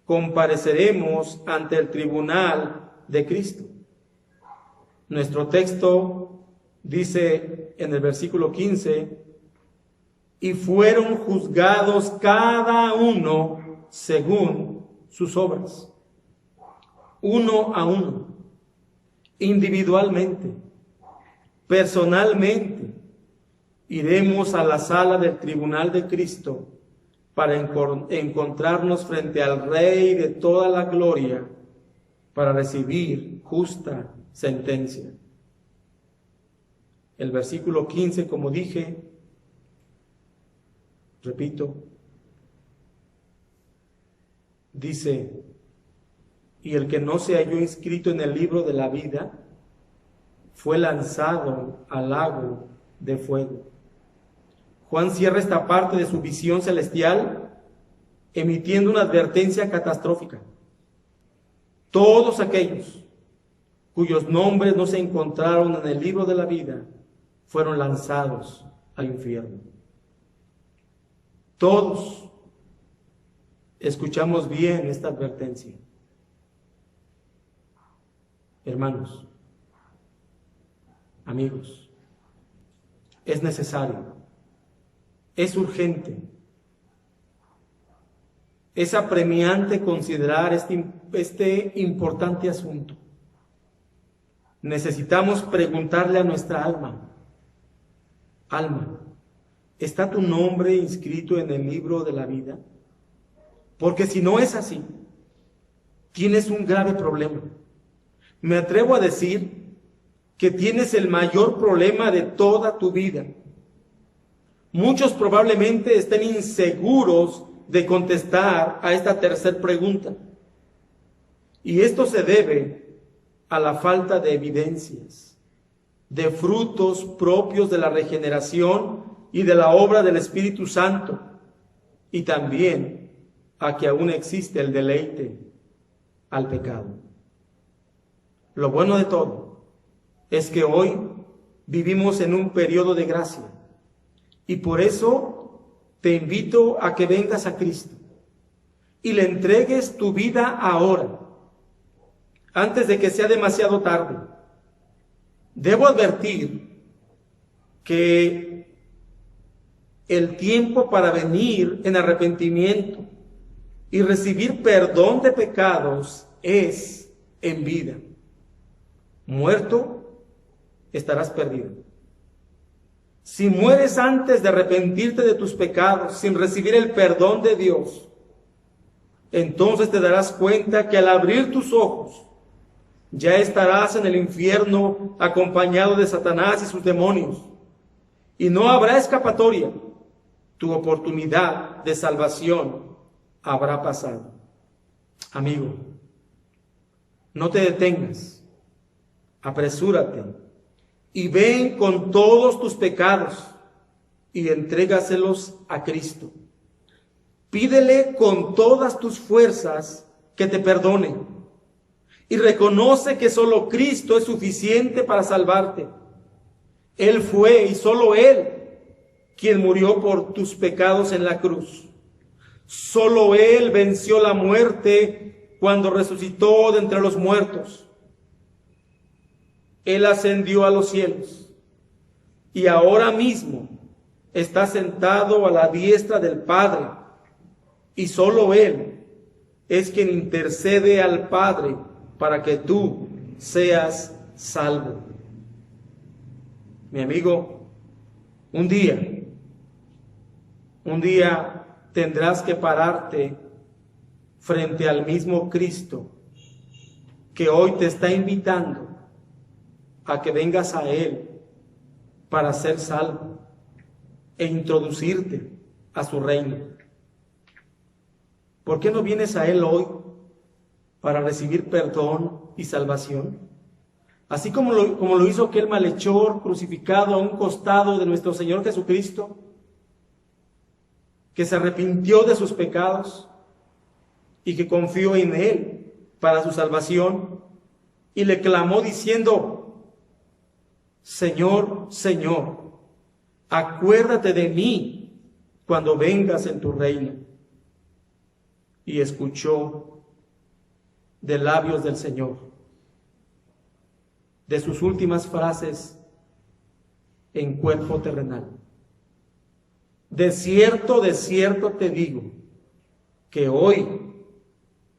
compareceremos ante el tribunal de Cristo. Nuestro texto dice en el versículo 15: y fueron juzgados cada uno según sus obras, uno a uno, individualmente, personalmente. Iremos a la sala del tribunal de Cristo para encontrarnos frente al Rey de toda la gloria para recibir justa sentencia. El versículo 15, como dije, repito, dice: y el que no se halló inscrito en el libro de la vida fue lanzado al lago de fuego. Juan cierra esta parte de su visión celestial emitiendo una advertencia catastrófica. Todos aquellos cuyos nombres no se encontraron en el libro de la vida fueron lanzados al infierno. Todos escuchamos bien esta advertencia. Hermanos, amigos, es necesario, es urgente, es apremiante considerar este importante asunto. Necesitamos preguntarle a nuestra alma, alma, ¿está tu nombre inscrito en el libro de la vida? Porque si no es así, tienes un grave problema. Me atrevo a decir que tienes el mayor problema de toda tu vida. Muchos probablemente estén inseguros de contestar a esta tercera pregunta. Y esto se debe a la falta de evidencias, de frutos propios de la regeneración y de la obra del Espíritu Santo, y también a que aún existe el deleite al pecado. Lo bueno de todo es que hoy vivimos en un periodo de gracia, y por eso te invito a que vengas a Cristo y le entregues tu vida ahora, antes de que sea demasiado tarde. Debo advertir que el tiempo para venir en arrepentimiento y recibir perdón de pecados es en vida. Muerto, estarás perdido. Si mueres antes de arrepentirte de tus pecados, sin recibir el perdón de Dios, entonces te darás cuenta que al abrir tus ojos, ya estarás en el infierno acompañado de Satanás y sus demonios, y no habrá escapatoria. Tu oportunidad de salvación habrá pasado. Amigo, no te detengas, apresúrate y ven con todos tus pecados y entrégaselos a Cristo. Pídele con todas tus fuerzas que te perdone y reconoce que solo Cristo es suficiente para salvarte. Él fue y solo Él quien murió por tus pecados en la cruz. Solo Él venció la muerte cuando resucitó de entre los muertos. Él ascendió a los cielos y ahora mismo está sentado a la diestra del Padre, y solo Él es quien intercede al Padre para que tú seas salvo. Mi amigo, un día tendrás que pararte frente al mismo Cristo que hoy te está invitando a que vengas a Él para ser salvo e introducirte a su reino. ¿Por qué no vienes a Él hoy para recibir perdón y salvación? Así como lo hizo aquel malhechor crucificado a un costado de nuestro Señor Jesucristo, que se arrepintió de sus pecados y que confió en Él para su salvación, y le clamó diciendo: Señor, Señor, acuérdate de mí cuando vengas en tu reino. Y escuchó de labios del Señor, de sus últimas frases en cuerpo terrenal: de cierto te digo, que hoy,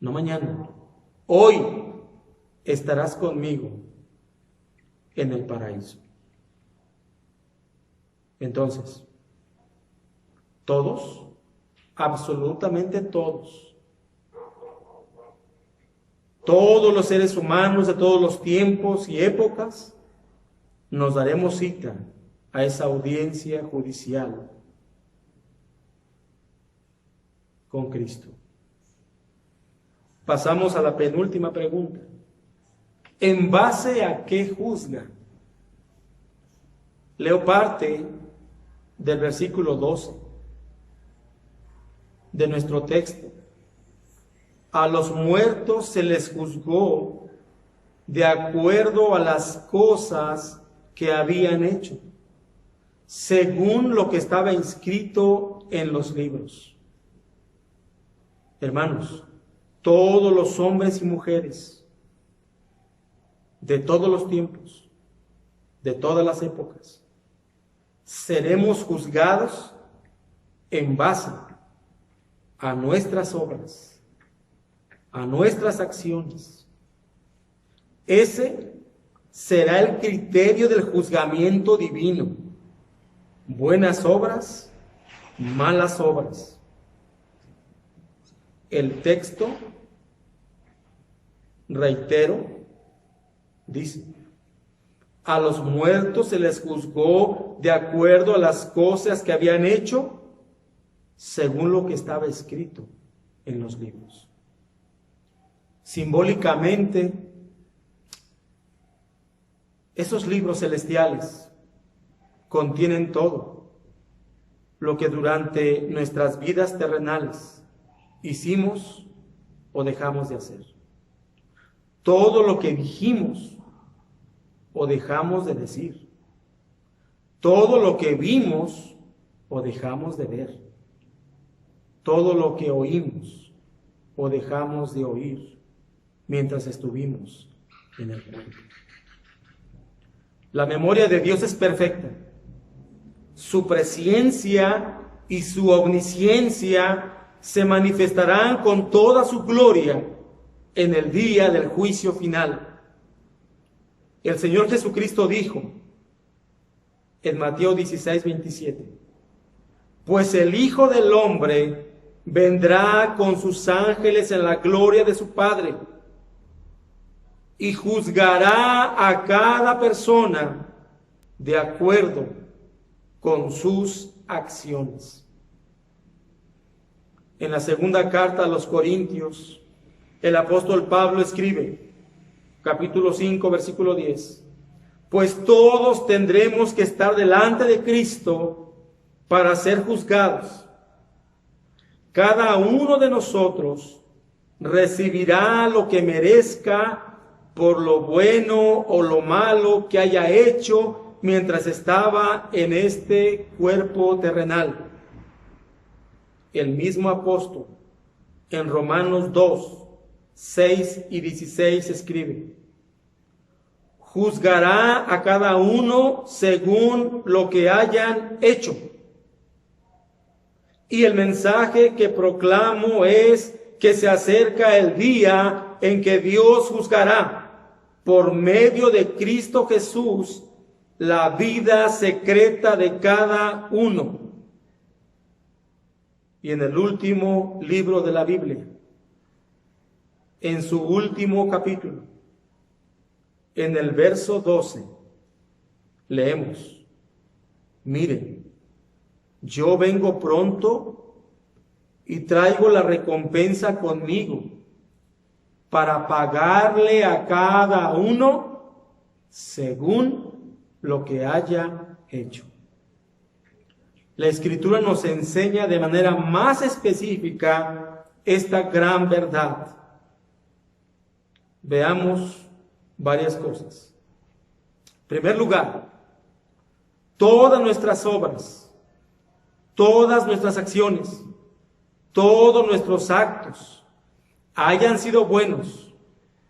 no mañana, hoy estarás conmigo en el paraíso. Entonces, todos, absolutamente todos los seres humanos de todos los tiempos y épocas, nos daremos cita a esa audiencia judicial con Cristo. Pasamos a la penúltima pregunta: ¿en base a qué juzga? Leo parte del versículo 12 de nuestro texto. a los muertos se les juzgó de acuerdo a las cosas que habían hecho, según lo que estaba inscrito en los libros. Hermanos, todos los hombres y mujeres de todos los tiempos, de todas las épocas, seremos juzgados en base a nuestras obras, a nuestras acciones. Ese será el criterio del juzgamiento divino. Buenas obras, malas obras. El texto, reitero, dice: a los muertos se les juzgó de acuerdo a las cosas que habían hecho, según lo que estaba escrito en los libros. Simbólicamente, esos libros celestiales contienen todo lo que durante nuestras vidas terrenales hicimos o dejamos de hacer. Todo lo que dijimos o dejamos de decir. Todo lo que vimos o dejamos de ver. Todo lo que oímos o dejamos de oír mientras estuvimos en el mundo. La memoria de Dios es perfecta. Su presciencia y su omnisciencia se manifestarán con toda su gloria en el día del juicio final. El Señor Jesucristo dijo en Mateo 16:27: pues el Hijo del Hombre vendrá con sus ángeles en la gloria de su Padre y juzgará a cada persona de acuerdo con sus acciones. En la segunda carta a los Corintios, el apóstol Pablo escribe, capítulo 5, versículo 10: pues todos tendremos que estar delante de Cristo para ser juzgados. Cada uno de nosotros recibirá lo que merezca por lo bueno o lo malo que haya hecho mientras estaba en este cuerpo terrenal. El mismo apóstol en Romanos 2, 6 y 16 escribe: juzgará a cada uno según lo que hayan hecho. Y el mensaje que proclamo es que se acerca el día en que Dios juzgará por medio de Cristo Jesús la vida secreta de cada uno. Y en el último libro de la Biblia, en su último capítulo, en el verso 12, leemos: miren, yo vengo pronto y traigo la recompensa conmigo para pagarle a cada uno según lo que haya hecho. La Escritura nos enseña de manera más específica esta gran verdad. Veamos varias cosas. En primer lugar, todas nuestras obras, todas nuestras acciones, todos nuestros actos, hayan sido buenos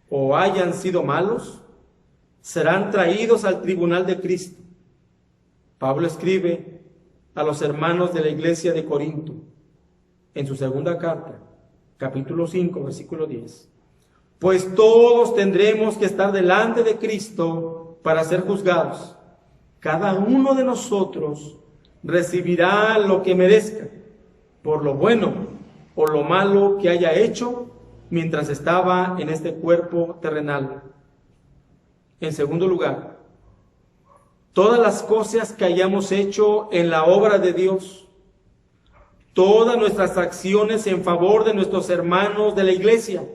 o hayan sido malos, serán traídos al tribunal de Cristo. Pablo escribe a los hermanos de la iglesia de Corinto en su segunda carta, capítulo 5, versículo 10. Pues todos tendremos que estar delante de Cristo para ser juzgados. Cada uno de nosotros recibirá lo que merezca por lo bueno o lo malo que haya hecho mientras estaba en este cuerpo terrenal. En segundo lugar, todas las cosas que hayamos hecho en la obra de Dios, todas nuestras acciones en favor de nuestros hermanos de la iglesia,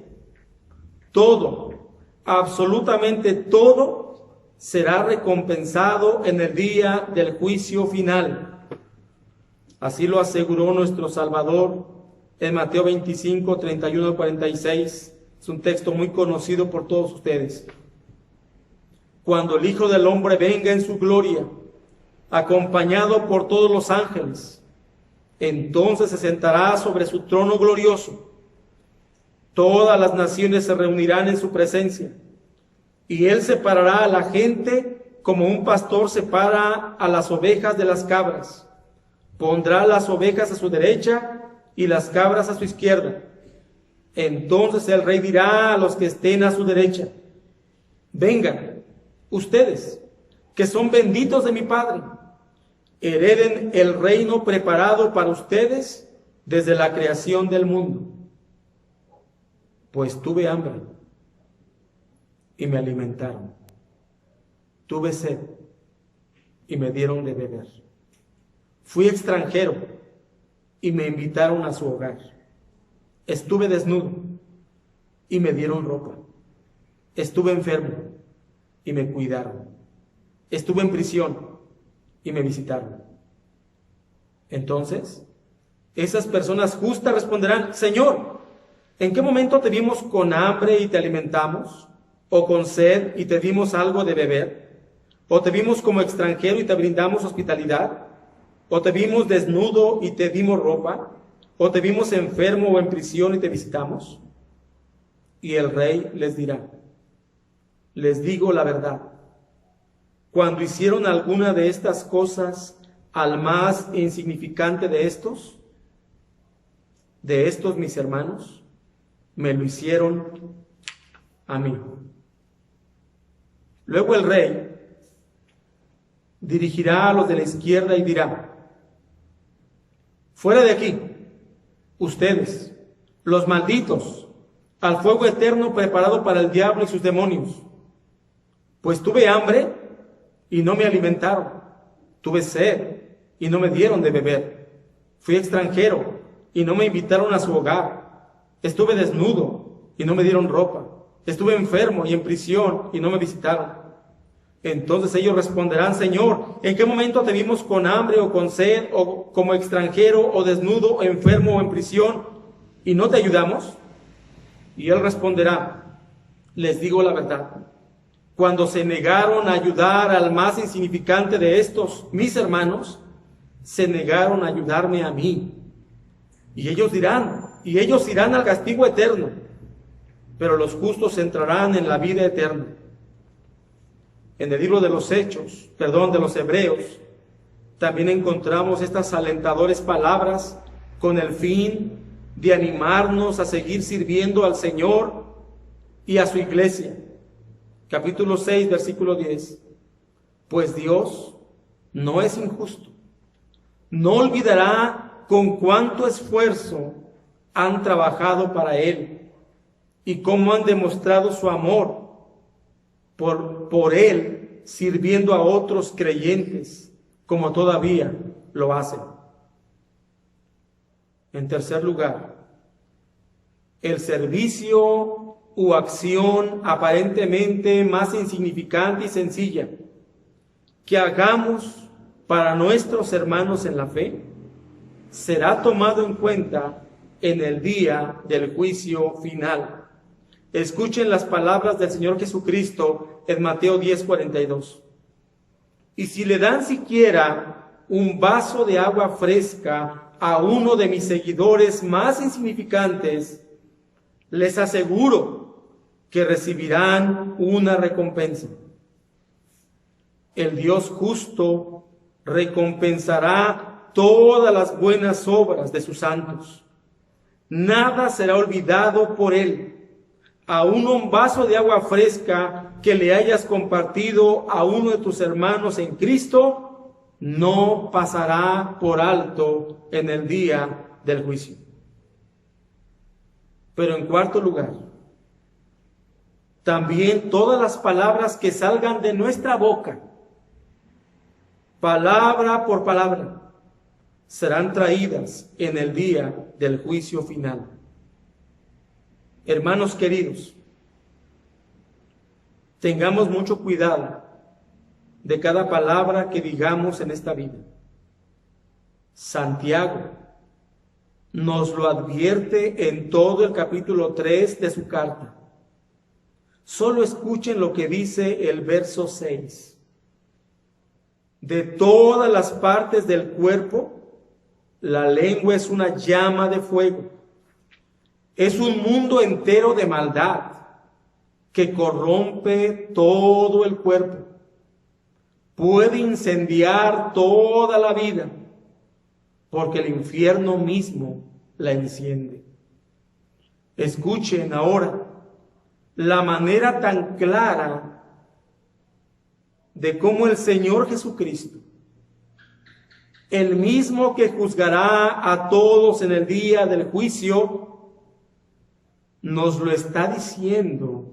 todo, absolutamente todo, será recompensado en el día del juicio final. Así lo aseguró nuestro Salvador en Mateo 25, 31 al 46. Es un texto muy conocido por todos ustedes. Cuando el Hijo del Hombre venga en su gloria, acompañado por todos los ángeles, entonces se sentará sobre su trono glorioso. Todas las naciones se reunirán en su presencia, y él separará a la gente como un pastor separa a las ovejas de las cabras. Pondrá las ovejas a su derecha y las cabras a su izquierda. Entonces el rey dirá a los que estén a su derecha: vengan, ustedes, que son benditos de mi Padre, hereden el reino preparado para ustedes desde la creación del mundo. Pues tuve hambre y me alimentaron. Tuve sed y me dieron de beber. Fui extranjero y me invitaron a su hogar. Estuve desnudo y me dieron ropa. Estuve enfermo y me cuidaron. Estuve en prisión y me visitaron. Entonces, esas personas justas responderán: Señor, ¿en qué momento te vimos con hambre y te alimentamos? ¿O con sed y te dimos algo de beber? ¿O te vimos como extranjero y te brindamos hospitalidad? ¿O te vimos desnudo y te dimos ropa? ¿O te vimos enfermo o en prisión y te visitamos? Y el rey les dirá: les digo la verdad, cuando hicieron alguna de estas cosas al más insignificante de estos mis hermanos, me lo hicieron a mí. Luego el rey dirigirá a los de la izquierda y dirá: fuera de aquí, ustedes, los malditos, al fuego eterno preparado para el diablo y sus demonios. Pues tuve hambre y no me alimentaron, tuve sed y no me dieron de beber, fui extranjero y no me invitaron a su hogar, estuve desnudo y no me dieron ropa, estuve enfermo y en prisión y no me visitaron. Entonces ellos responderán: Señor, ¿en qué momento te vimos con hambre o con sed o como extranjero o desnudo, enfermo o en prisión y no te ayudamos? Y él responderá: les digo la verdad, cuando se negaron a ayudar al más insignificante de estos, mis hermanos, se negaron a ayudarme a mí. Y ellos irán al castigo eterno, pero los justos entrarán en la vida eterna. En el libro de los de los Hebreos, también encontramos estas alentadoras palabras con el fin de animarnos a seguir sirviendo al Señor y a su iglesia. Capítulo 6, versículo 10. Pues Dios no es injusto. No olvidará con cuánto esfuerzo han trabajado para Él y cómo han demostrado su amor por Él, sirviendo a otros creyentes, como todavía lo hacen. En tercer lugar, el servicio u acción aparentemente más insignificante y sencilla que hagamos para nuestros hermanos en la fe, será tomado en cuenta en el día del juicio final. Escuchen las palabras del Señor Jesucristo en Mateo 10:42. Y si le dan siquiera un vaso de agua fresca a uno de mis seguidores más insignificantes, les aseguro que recibirán una recompensa. El Dios justo recompensará todas las buenas obras de sus santos. Nada será olvidado por Él. Aún un vaso de agua fresca que le hayas compartido a uno de tus hermanos en Cristo, no pasará por alto en el día del juicio. Pero en cuarto lugar, también todas las palabras que salgan de nuestra boca, palabra por palabra, serán traídas en el día del juicio final. Hermanos queridos, tengamos mucho cuidado de cada palabra que digamos en esta vida. Santiago nos lo advierte en todo el capítulo 3 de su carta. Solo escuchen lo que dice el verso 6. De todas las partes del cuerpo, la lengua es una llama de fuego. Es un mundo entero de maldad que corrompe todo el cuerpo. Puede incendiar toda la vida, porque el infierno mismo la enciende. Escuchen ahora la manera tan clara de cómo el Señor Jesucristo, el mismo que juzgará a todos en el día del juicio, nos lo está diciendo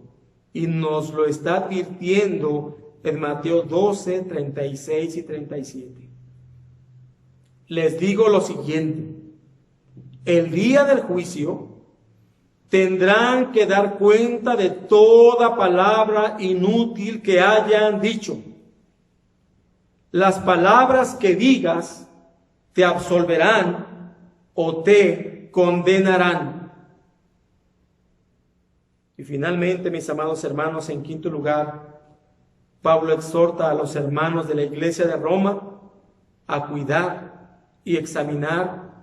y nos lo está advirtiendo en Mateo 12, 36 y 37. Les digo lo siguiente: el día del juicio tendrán que dar cuenta de toda palabra inútil que hayan dicho. Las palabras que digas te absolverán o te condenarán. Y finalmente, mis amados hermanos, en quinto lugar, Pablo exhorta a los hermanos de la iglesia de Roma a cuidar y examinar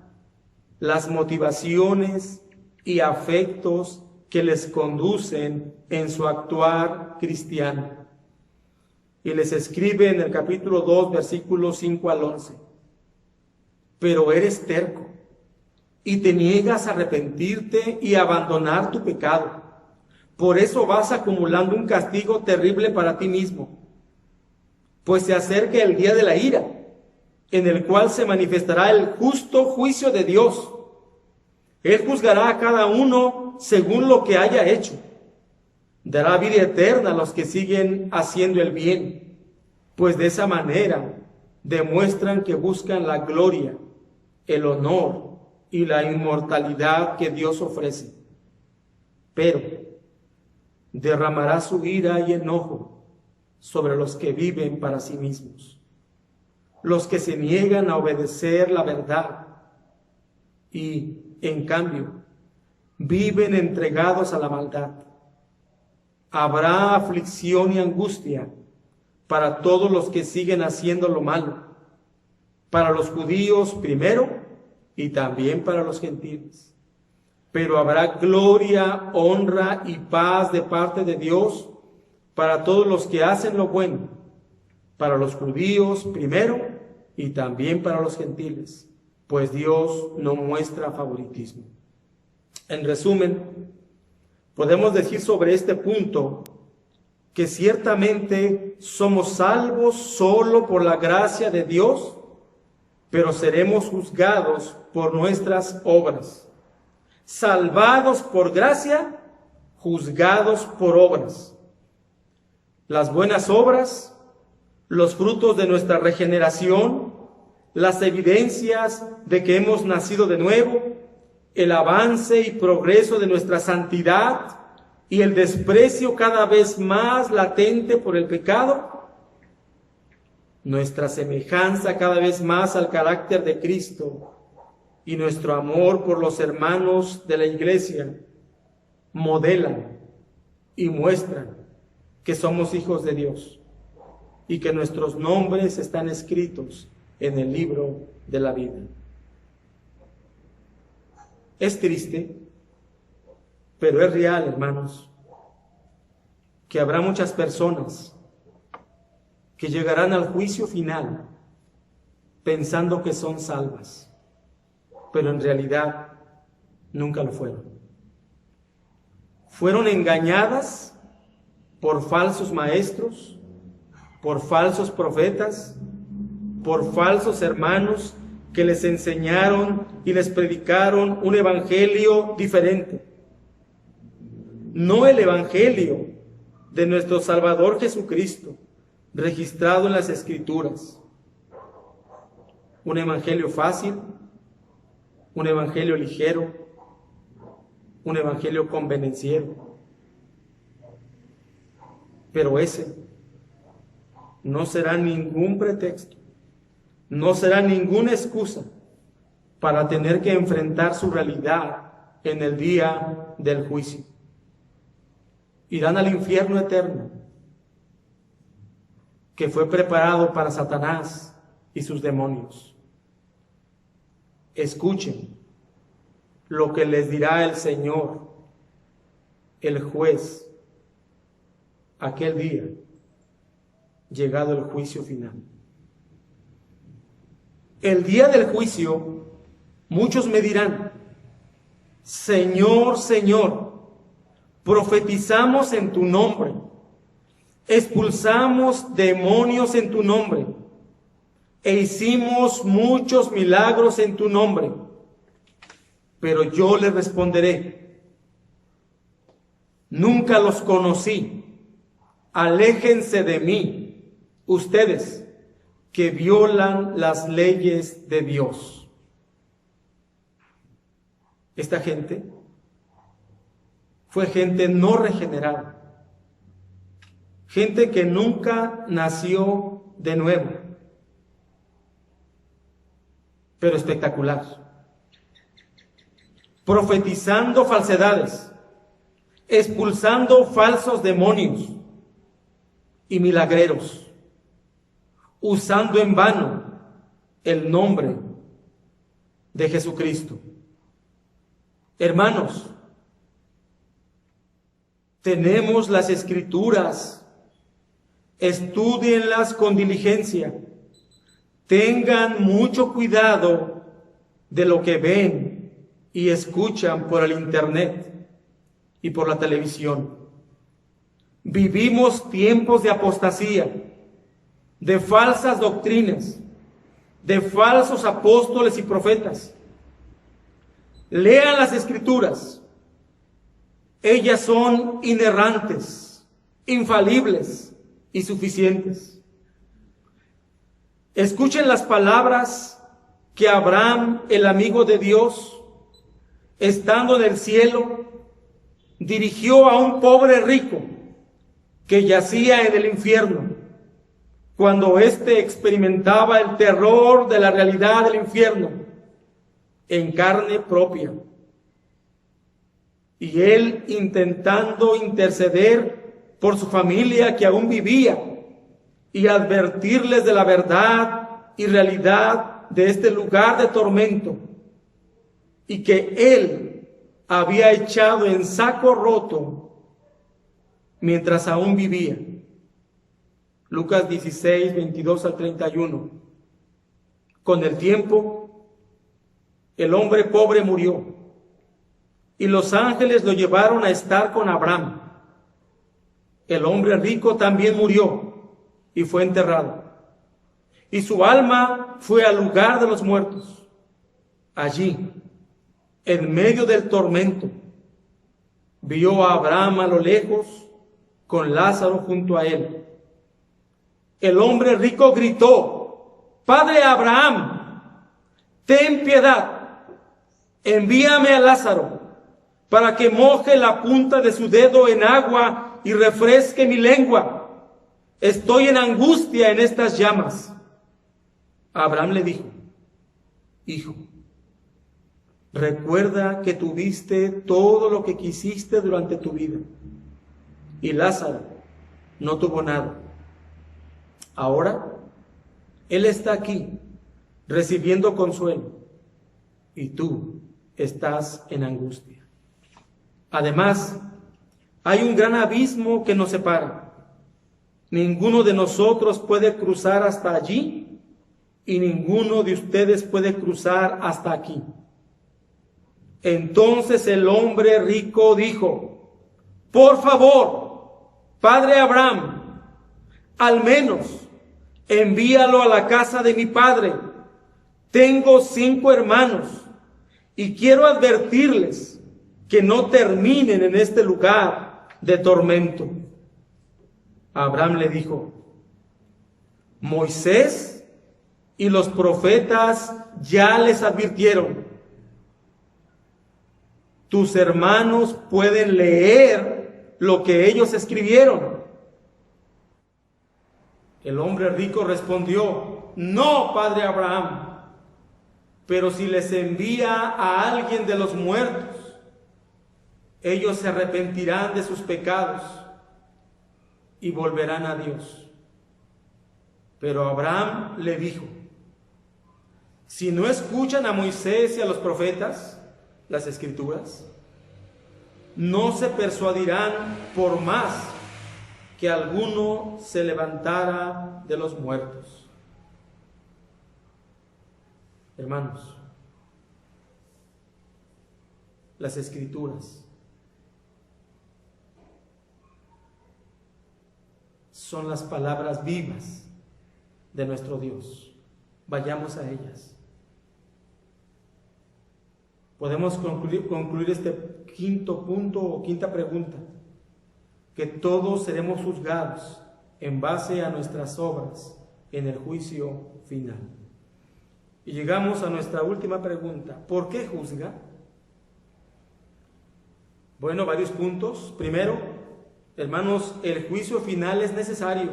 las motivaciones y afectos que les conducen en su actuar cristiano. Y les escribe en el capítulo 2, versículos 5 al 11. Pero eres terco y te niegas a arrepentirte y a abandonar tu pecado. Por eso vas acumulando un castigo terrible para ti mismo. Pues se acerca el día de la ira, en el cual se manifestará el justo juicio de Dios. Él juzgará a cada uno según lo que haya hecho. Dará vida eterna a los que siguen haciendo el bien, pues de esa manera demuestran que buscan la gloria, el honor y la inmortalidad que Dios ofrece. Pero derramará su ira y enojo sobre los que viven para sí mismos, los que se niegan a obedecer la verdad y, en cambio, viven entregados a la maldad. Habrá aflicción y angustia para todos los que siguen haciendo lo malo, para los judíos primero y también para los gentiles. Pero habrá gloria, honra y paz de parte de Dios para todos los que hacen lo bueno, para los judíos primero y también para los gentiles, pues Dios no muestra favoritismo. En resumen, podemos decir sobre este punto que ciertamente somos salvos solo por la gracia de Dios, pero seremos juzgados por nuestras obras. Salvados por gracia, juzgados por obras. Las buenas obras, los frutos de nuestra regeneración, las evidencias de que hemos nacido de nuevo, el avance y progreso de nuestra santidad y el desprecio cada vez más latente por el pecado, nuestra semejanza cada vez más al carácter de Cristo y nuestro amor por los hermanos de la iglesia modelan y muestran que somos hijos de Dios y que nuestros nombres están escritos en el libro de la vida. Es triste, pero es real, hermanos, que habrá muchas personas que llegarán al juicio final pensando que son salvas, pero en realidad nunca lo fueron. Fueron engañadas por falsos maestros, por falsos profetas, por falsos hermanos que les enseñaron y les predicaron un evangelio diferente. No el evangelio de nuestro Salvador Jesucristo, registrado en las Escrituras. Un evangelio fácil, un evangelio ligero, un evangelio convenenciero. Pero ese no será ningún pretexto, no será ninguna excusa para tener que enfrentar su realidad en el día del juicio. Irán al infierno eterno, que fue preparado para Satanás y sus demonios. Escuchen lo que les dirá el Señor, el juez, aquel día, llegado el juicio final. El día del juicio, muchos me dirán: Señor, Señor, profetizamos en tu nombre, expulsamos demonios en tu nombre, e hicimos muchos milagros en tu nombre. Pero yo les responderé: nunca los conocí. Aléjense de mí, ustedes que violan las leyes de Dios. Esta gente fue gente no regenerada, gente que nunca nació de nuevo, pero espectacular, profetizando falsedades, expulsando falsos demonios y milagreros, usando en vano el nombre de Jesucristo. Hermanos, tenemos las Escrituras, estúdienlas con diligencia, tengan mucho cuidado de lo que ven y escuchan por el internet y por la televisión. Vivimos tiempos de apostasía, de falsas doctrinas, de falsos apóstoles y profetas. Lean las Escrituras. Ellas son inerrantes, infalibles y suficientes. Escuchen las palabras que Abraham, el amigo de Dios, estando en el cielo, dirigió a un pobre rico que yacía en el infierno, cuando éste experimentaba el terror de la realidad del infierno en carne propia. Y él intentando interceder por su familia que aún vivía y advertirles de la verdad y realidad de este lugar de tormento, y que él había echado en saco roto mientras aún vivía. Lucas 16, 22 al 31. Con el tiempo, el hombre pobre murió, y los ángeles lo llevaron a estar con Abraham. El hombre rico también murió y fue enterrado, y su alma fue al lugar de los muertos. Allí, en medio del tormento, vio a Abraham a lo lejos con Lázaro junto a él. El hombre rico gritó: Padre Abraham, ten piedad, envíame a Lázaro para que moje la punta de su dedo en agua y refresque mi lengua. Estoy en angustia en estas llamas. Abraham le dijo: Hijo, recuerda que tuviste todo lo que quisiste durante tu vida, y Lázaro no tuvo nada. Ahora él está aquí recibiendo consuelo, y tú estás en angustia. Además, hay un gran abismo que nos separa. Ninguno de nosotros puede cruzar hasta allí, y ninguno de ustedes puede cruzar hasta aquí. Entonces el hombre rico dijo: Por favor, Padre Abraham, al menos envíalo a la casa de mi padre. Tengo 5 hermanos y quiero advertirles que no terminen en este lugar de tormento. Abraham le dijo: Moisés y los profetas ya les advirtieron. Tus hermanos pueden leer lo que ellos escribieron. El hombre rico respondió: No, Padre Abraham, Pero si les envía a alguien de los muertos, ellos se arrepentirán de sus pecados y volverán a Dios. Pero Abraham le dijo: si no escuchan a Moisés y a los profetas, las Escrituras, no se persuadirán por más que alguno se levantara de los muertos. Hermanos, las Escrituras son las palabras vivas de nuestro Dios. Vayamos a ellas. Podemos concluir este quinto punto o quinta pregunta, que todos seremos juzgados en base a nuestras obras en el juicio final. Y llegamos a nuestra última pregunta: ¿por qué juzga? Bueno, varios puntos. Primero, hermanos, el juicio final es necesario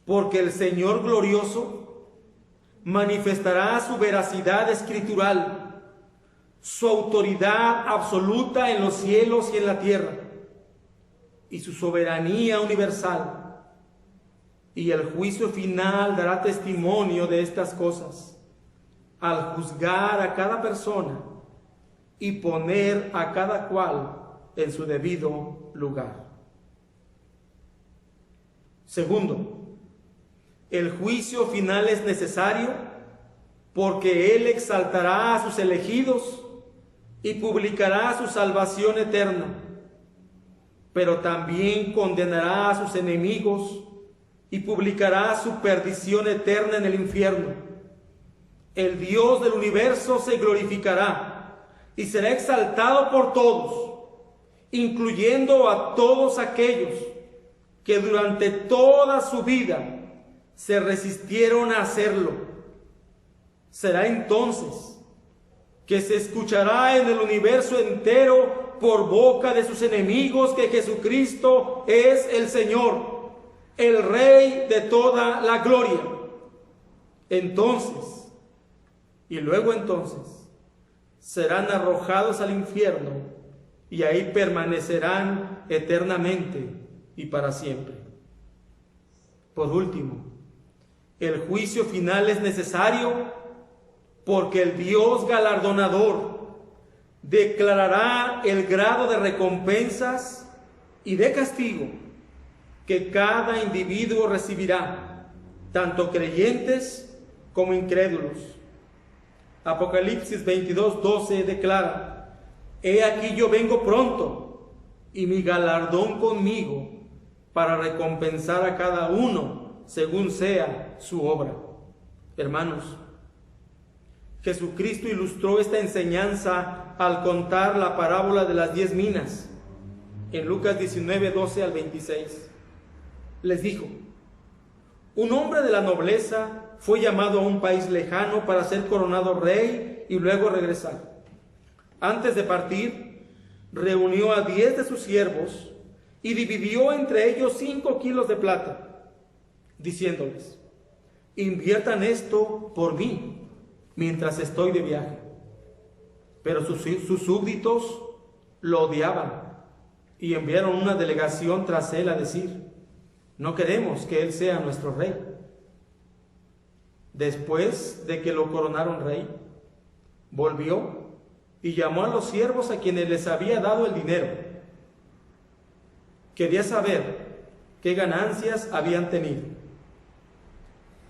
porque el Señor glorioso manifestará su veracidad escritural, su autoridad absoluta en los cielos y en la tierra, y su soberanía universal. Y el juicio final dará testimonio de estas cosas, al juzgar a cada persona y poner a cada cual en su debido lugar. Segundo, el juicio final es necesario porque Él exaltará a sus elegidos y publicará su salvación eterna, pero también condenará a sus enemigos y publicará su perdición eterna en el infierno. El Dios del universo se glorificará y será exaltado por todos, incluyendo a todos aquellos que durante toda su vida se resistieron a hacerlo. Será entonces que se escuchará en el universo entero por boca de sus enemigos que Jesucristo es el Señor, el Rey de toda la gloria. Entonces, y luego entonces, serán arrojados al infierno y ahí permanecerán eternamente y para siempre. Por último, el juicio final es necesario porque el Dios galardonador declarará el grado de recompensas y de castigo que cada individuo recibirá, tanto creyentes como incrédulos. Apocalipsis 22:12 declara: he aquí yo vengo pronto, y mi galardón conmigo, para recompensar a cada uno según sea su obra. Hermanos, Jesucristo ilustró esta enseñanza al contar la parábola de las 10 minas en Lucas 19:12 al 26. Les dijo: un hombre de la nobleza fue llamado a un país lejano para ser coronado rey y luego regresar. Antes de partir, reunió a 10 de sus siervos y dividió entre ellos 5 kilos de plata, diciéndoles: inviertan esto por mí mientras estoy de viaje. Pero sus súbditos lo odiaban y enviaron una delegación tras él a decir: no queremos que él sea nuestro rey. Después de que lo coronaron rey, volvió y llamó a los siervos a quienes les había dado el dinero. Quería saber qué ganancias habían tenido.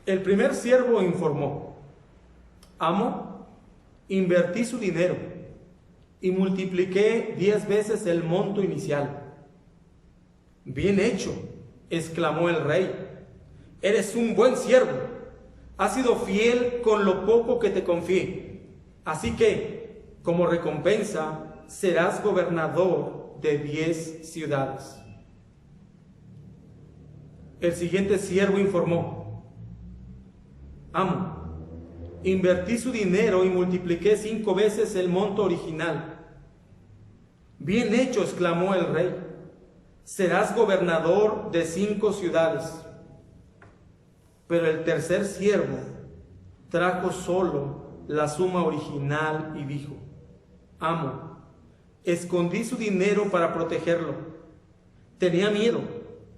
El primer siervo informó: amo, invertí su dinero y multipliqué 10 veces el monto inicial. Bien hecho, exclamó el rey. Eres un buen siervo. Has sido fiel con lo poco que te confié. Así que, como recompensa, serás gobernador de 10 ciudades. El siguiente siervo informó: amo, invertí su dinero y multipliqué 5 veces el monto original. Bien hecho, exclamó el rey. Serás gobernador de 5 ciudades. Pero el tercer siervo trajo solo la suma original y dijo: amo, escondí su dinero para protegerlo. Tenía miedo,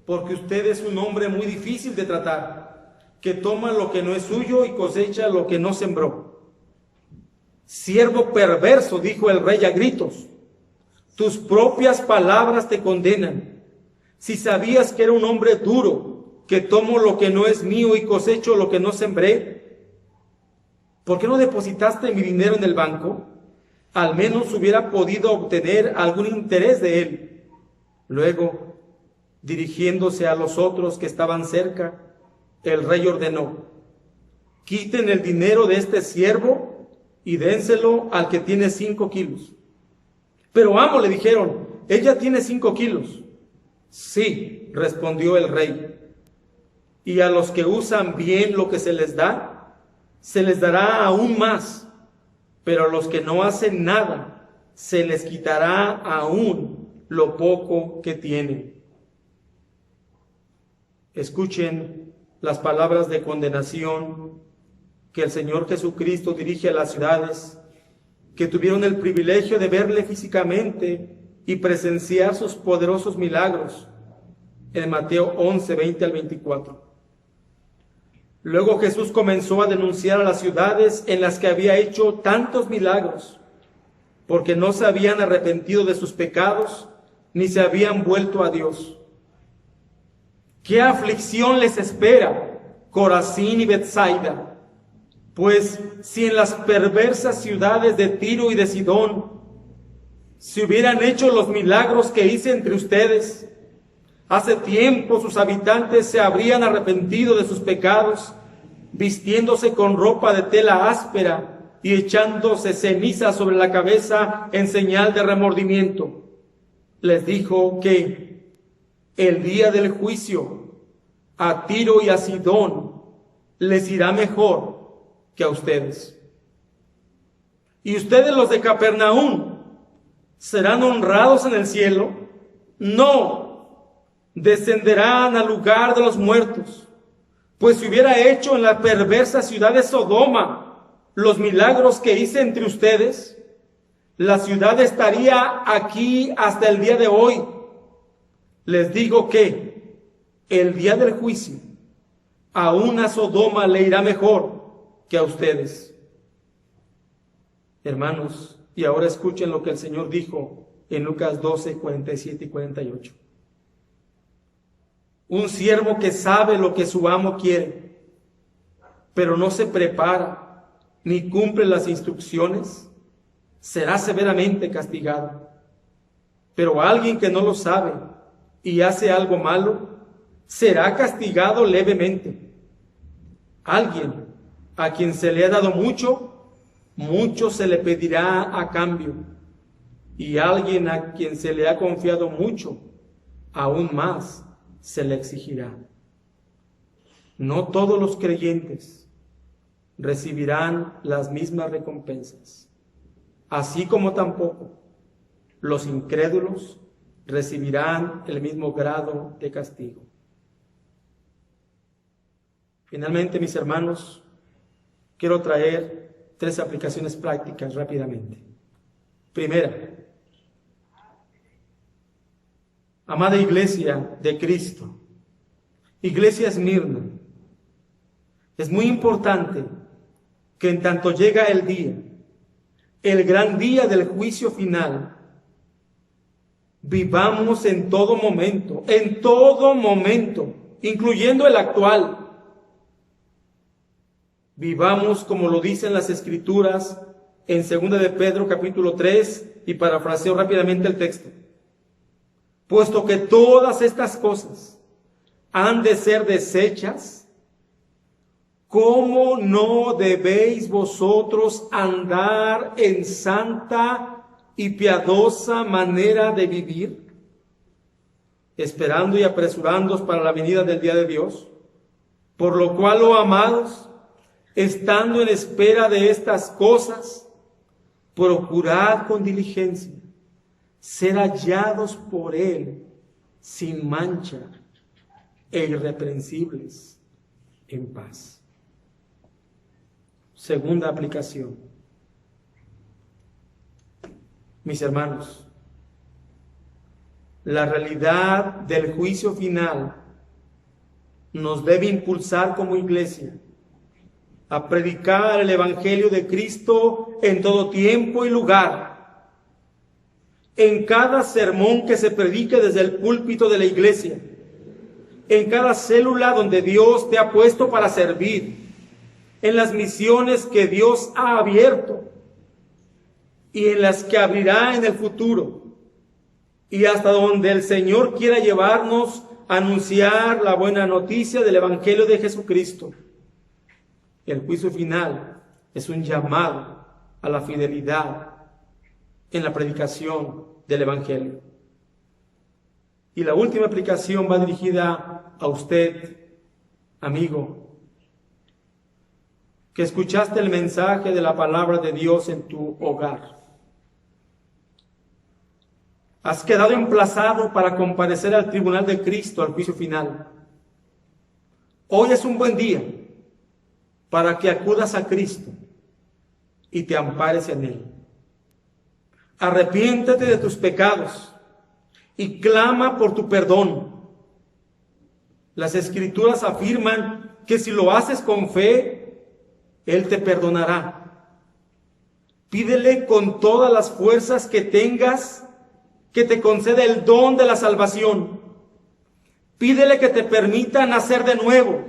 porque usted es un hombre muy difícil de tratar, que toma lo que no es suyo y cosecha lo que no sembró. Siervo perverso, dijo el rey a gritos, tus propias palabras te condenan. Si sabías que era un hombre duro, que tomo lo que no es mío y cosecho lo que no sembré, ¿por qué no depositaste mi dinero en el banco? Al menos hubiera podido obtener algún interés de él. Luego, dirigiéndose a los otros que estaban cerca, el rey ordenó: quiten el dinero de este siervo y dénselo al que tiene 5 kilos. Pero amo, le dijeron, ella tiene 5 kilos. Sí, respondió el rey. Y a los que usan bien lo que se les dará aún más, pero a los que no hacen nada, se les quitará aún lo poco que tienen. Escuchen las palabras de condenación que el Señor Jesucristo dirige a las ciudades que tuvieron el privilegio de verle físicamente y presenciar sus poderosos milagros, en Mateo 11, 20 al 24. Luego Jesús comenzó a denunciar a las ciudades en las que había hecho tantos milagros, porque no se habían arrepentido de sus pecados, ni se habían vuelto a Dios. ¿Qué aflicción les espera, Corazín y Betsaida? Pues si en las perversas ciudades de Tiro y de Sidón se hubieran hecho los milagros que hice entre ustedes, hace tiempo sus habitantes se habrían arrepentido de sus pecados, vistiéndose con ropa de tela áspera y echándose ceniza sobre la cabeza en señal de remordimiento. Les dijo que el día del juicio a Tiro y a Sidón les irá mejor que a ustedes. ¿Y ustedes, los de Capernaum, serán honrados en el cielo? No, descenderán al lugar de los muertos. Pues si hubiera hecho en la perversa ciudad de Sodoma los milagros que hice entre ustedes, la ciudad estaría aquí hasta el día de hoy. Les digo que el día del juicio aún a Sodoma le irá mejor que a ustedes. Hermanos, y ahora escuchen lo que el Señor dijo en Lucas 12, 47 y 48. Un siervo que sabe lo que su amo quiere, pero no se prepara ni cumple las instrucciones, será severamente castigado. Pero alguien que no lo sabe y hace algo malo, será castigado levemente. Alguien a quien se le ha dado mucho, mucho se le pedirá a cambio. Y alguien a quien se le ha confiado mucho, aún más se le exigirá. No todos los creyentes recibirán las mismas recompensas, así como tampoco los incrédulos recibirán el mismo grado de castigo. Finalmente, mis hermanos, quiero traer 3 aplicaciones prácticas rápidamente. Primera, amada iglesia de Cristo, iglesia Esmirna, es muy importante que en tanto llega el día, el gran día del juicio final, vivamos en todo momento, incluyendo el actual. Vivamos como lo dicen las Escrituras en 2 de Pedro capítulo 3, y parafraseo rápidamente el texto. Puesto que todas estas cosas han de ser deshechas, ¿cómo no debéis vosotros andar en santa y piadosa manera de vivir, esperando y apresurándoos para la venida del día de Dios? Por lo cual, oh amados, estando en espera de estas cosas, procurad con diligencia ser hallados por Él sin mancha e irreprensibles en paz. Segunda aplicación. Mis hermanos, la realidad del juicio final nos debe impulsar como iglesia a predicar el Evangelio de Cristo en todo tiempo y lugar. En cada sermón que se predique desde el púlpito de la iglesia, en cada célula donde Dios te ha puesto para servir, en las misiones que Dios ha abierto y en las que abrirá en el futuro, y hasta donde el Señor quiera llevarnos a anunciar la buena noticia del Evangelio de Jesucristo. El juicio final es un llamado a la fidelidad en la predicación del Evangelio. Y la última aplicación va dirigida a usted, amigo, que escuchaste el mensaje de la palabra de Dios en tu hogar. Has quedado emplazado para comparecer al tribunal de Cristo, al juicio final. Hoy es un buen día para que acudas a Cristo y te ampares en Él. Arrepiéntete de tus pecados y clama por tu perdón. Las Escrituras afirman que si lo haces con fe, Él te perdonará. Pídele con todas las fuerzas que tengas que te conceda el don de la salvación. Pídele que te permita nacer de nuevo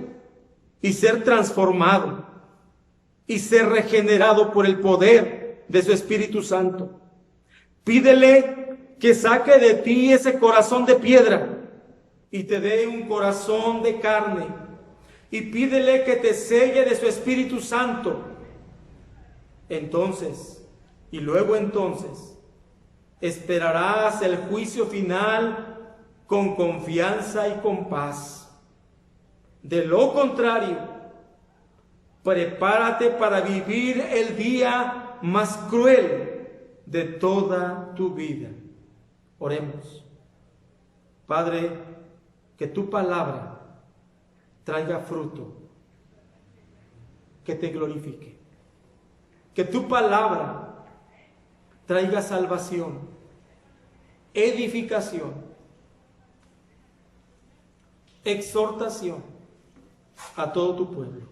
y ser transformado y ser regenerado por el poder de su Espíritu Santo. Pídele que saque de ti ese corazón de piedra y te dé un corazón de carne. Y pídele que te selle de su Espíritu Santo. Entonces, y luego entonces, esperarás el juicio final con confianza y con paz. De lo contrario, prepárate para vivir el día más cruel de toda tu vida. Oremos. Padre, que tu palabra traiga fruto, que te glorifique. Que tu palabra traiga salvación, edificación, exhortación a todo tu pueblo.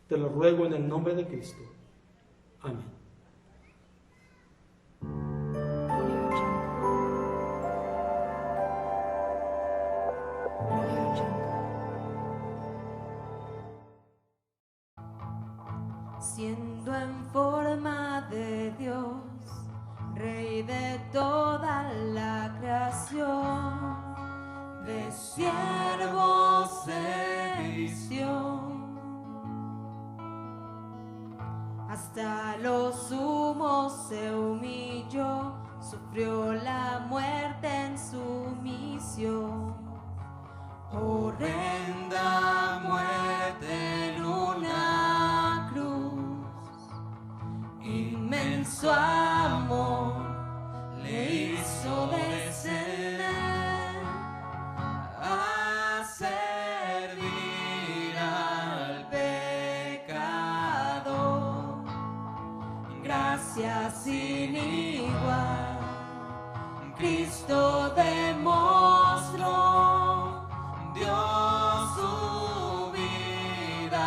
Te lo ruego en el nombre de Cristo. Amén. Siendo en forma de Dios, Rey de toda la creación, de siervo se vistió, hasta lo sumo se humilló, sufrió la muerte en sumisión. Horrenda muerte en una cruz, inmenso amor le hizo descender a servir al pecador. Gracia sin igual, Cristo demostró, dio su vida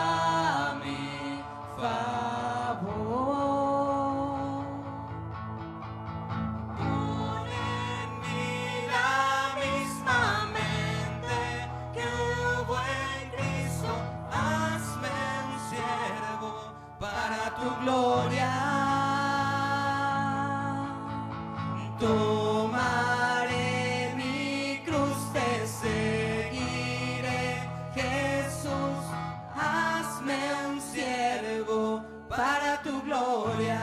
a mi favor. Pon en mí la misma mente que hubo en Cristo, hazme un siervo para tu gloria. Tomaré mi cruz, te seguiré, Jesús, hazme un siervo para tu gloria.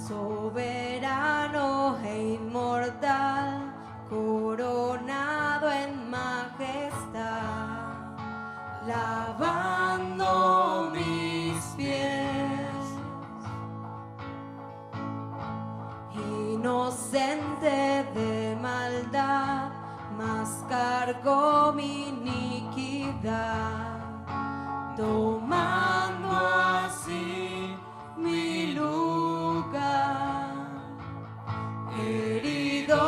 Soberano e inmortal, coronado en majestad, lavando mis pies, inocente de maldad, mas cargó mi iniquidad, tomando así mi lugar. Herido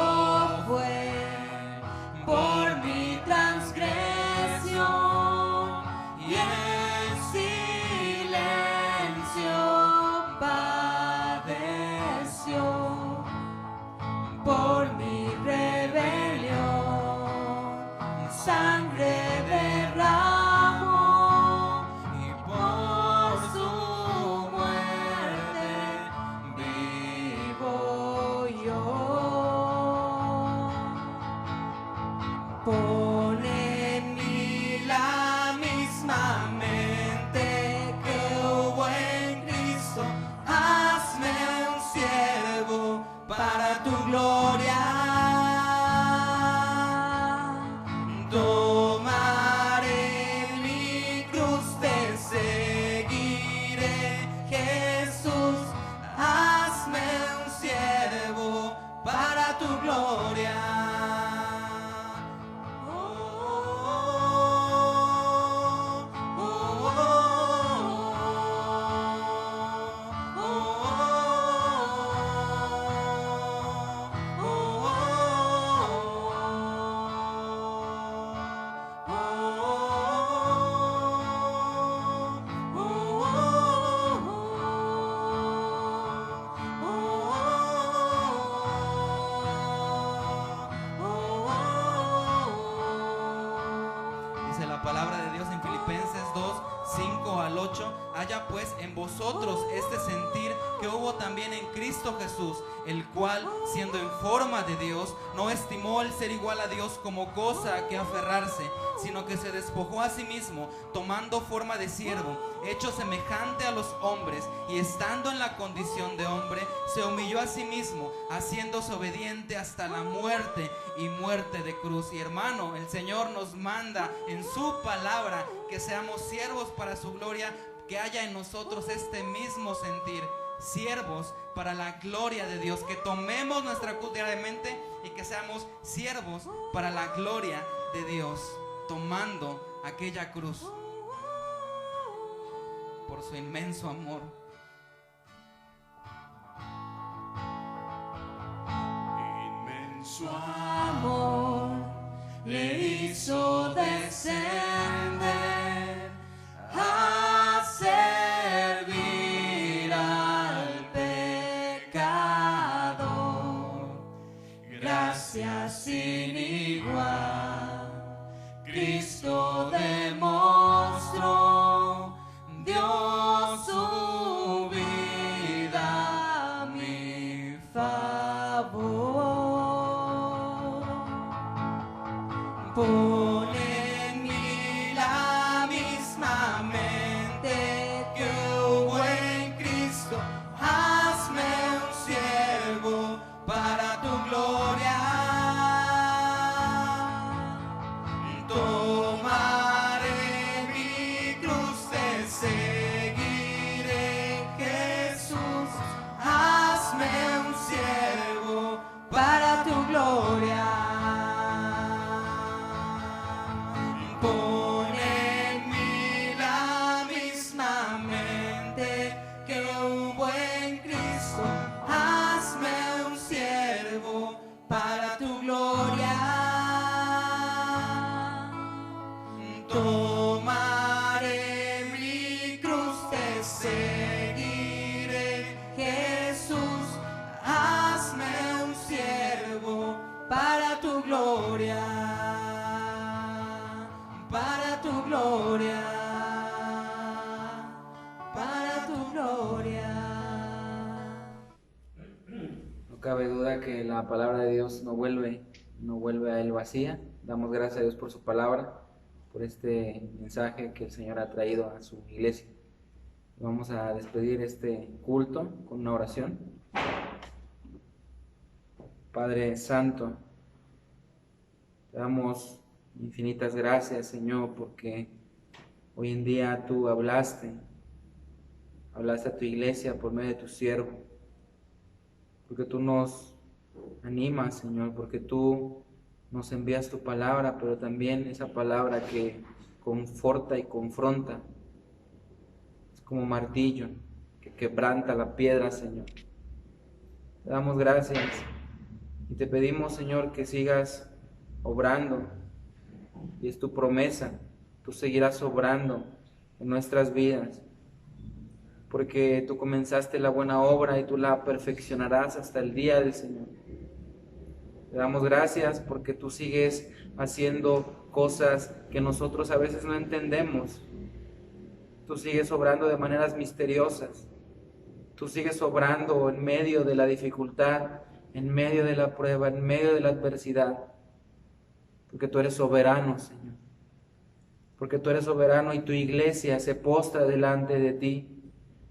fue por mi transgresión y en silencio padeció por mi rebelión, sangre derramó y por su muerte vivo yo. Pone en mí la misma mente que hubo en Cristo, hazme un siervo para tu gloria. Tomaré mi cruz, te seguiré, Jesús, hazme un siervo para tu gloria. Dice la palabra de Dios en Filipenses 2, 5 al 8. Haya pues en vosotros este sentir que hubo también en Cristo Jesús, el cual, siendo en forma de Dios, no estimó el ser igual a Dios como cosa a que aferrarse, sino que se despojó a sí mismo, tomando forma de siervo, hecho semejante a los hombres, y estando en la condición de hombre, se humilló a sí mismo, haciéndose obediente hasta la muerte y muerte de cruz. Y hermano, el Señor nos manda en su palabra que seamos siervos para su gloria, que haya en nosotros este mismo sentir, siervos para la gloria de Dios, que tomemos nuestra cruz diariamente y que seamos siervos para la gloria de Dios, tomando aquella cruz por su inmenso amor. Inmenso Amor le hizo descender a servir al pecador. Gracias sin igual, Cristo demostró, dio su vida a mi favor. Pone en mí la misma mente que hubo en Cristo, hazme un siervo para tu gloria. Tomaré mi cruz, te seguiré, Jesús, hazme un siervo para tu gloria. Pone en mí la misma mente que hubo en Cristo, hazme un siervo para tu gloria. Tomaré mi cruz, te seguiré, Jesús, hazme un siervo para tu gloria, para tu gloria, para tu gloria. No cabe duda que la palabra de Dios no vuelve a él vacía. Damos gracias a Dios por su palabra, por este mensaje que el Señor ha traído a su iglesia. Vamos a despedir este culto con una oración. Padre Santo, te damos infinitas gracias, Señor, porque hoy en día tú hablaste a tu iglesia por medio de tu siervo, porque tú nos animas, Señor, porque tú nos envías tu palabra, pero también esa palabra que conforta y confronta. Es como martillo que quebranta la piedra, Señor. Te damos gracias y te pedimos, Señor, que sigas obrando. Y es tu promesa, tú seguirás obrando en nuestras vidas, porque tú comenzaste la buena obra y tú la perfeccionarás hasta el día del Señor. Te damos gracias porque tú sigues haciendo cosas que nosotros a veces no entendemos. Tú sigues obrando de maneras misteriosas. Tú sigues obrando en medio de la dificultad, en medio de la prueba, en medio de la adversidad. Porque tú eres soberano, Señor. Porque tú eres soberano y tu iglesia se postra delante de ti.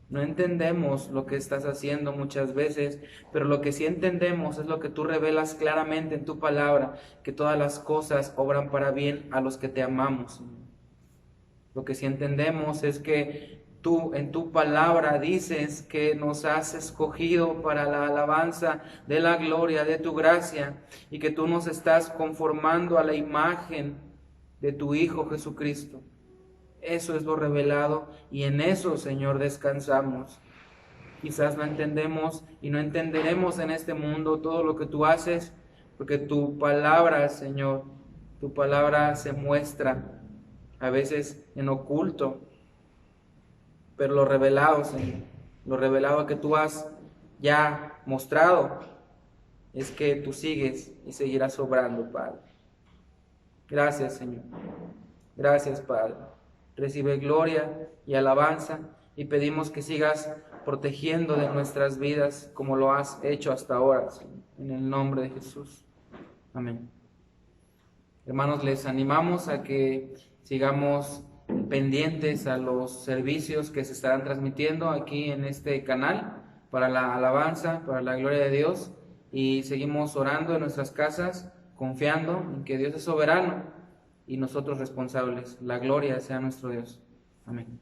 No entendemos lo que estás haciendo muchas veces, pero lo que sí entendemos es lo que tú revelas claramente en tu palabra, que todas las cosas obran para bien a los que te amamos, Señor. Lo que sí entendemos es que tú en tu palabra dices que nos has escogido para la alabanza de la gloria de tu gracia y que tú nos estás conformando a la imagen de tu Hijo Jesucristo. Eso es lo revelado y en eso, Señor, descansamos. Quizás no entendemos y no entenderemos en este mundo todo lo que tú haces, porque tu palabra, Señor, tu palabra se muestra a veces en oculto, pero lo revelado, Señor, lo revelado que tú has ya mostrado es que tú sigues y seguirás obrando, Padre. Gracias, Señor. Gracias, Padre. Recibe gloria y alabanza y pedimos que sigas protegiendo de nuestras vidas como lo has hecho hasta ahora, Señor, en el nombre de Jesús. Amén. Hermanos, les animamos a que sigamos pendientes a los servicios que se estarán transmitiendo aquí en este canal para la alabanza, para la gloria de Dios, y seguimos orando en nuestras casas, confiando en que Dios es soberano y nosotros responsables. La gloria sea nuestro Dios. Amén.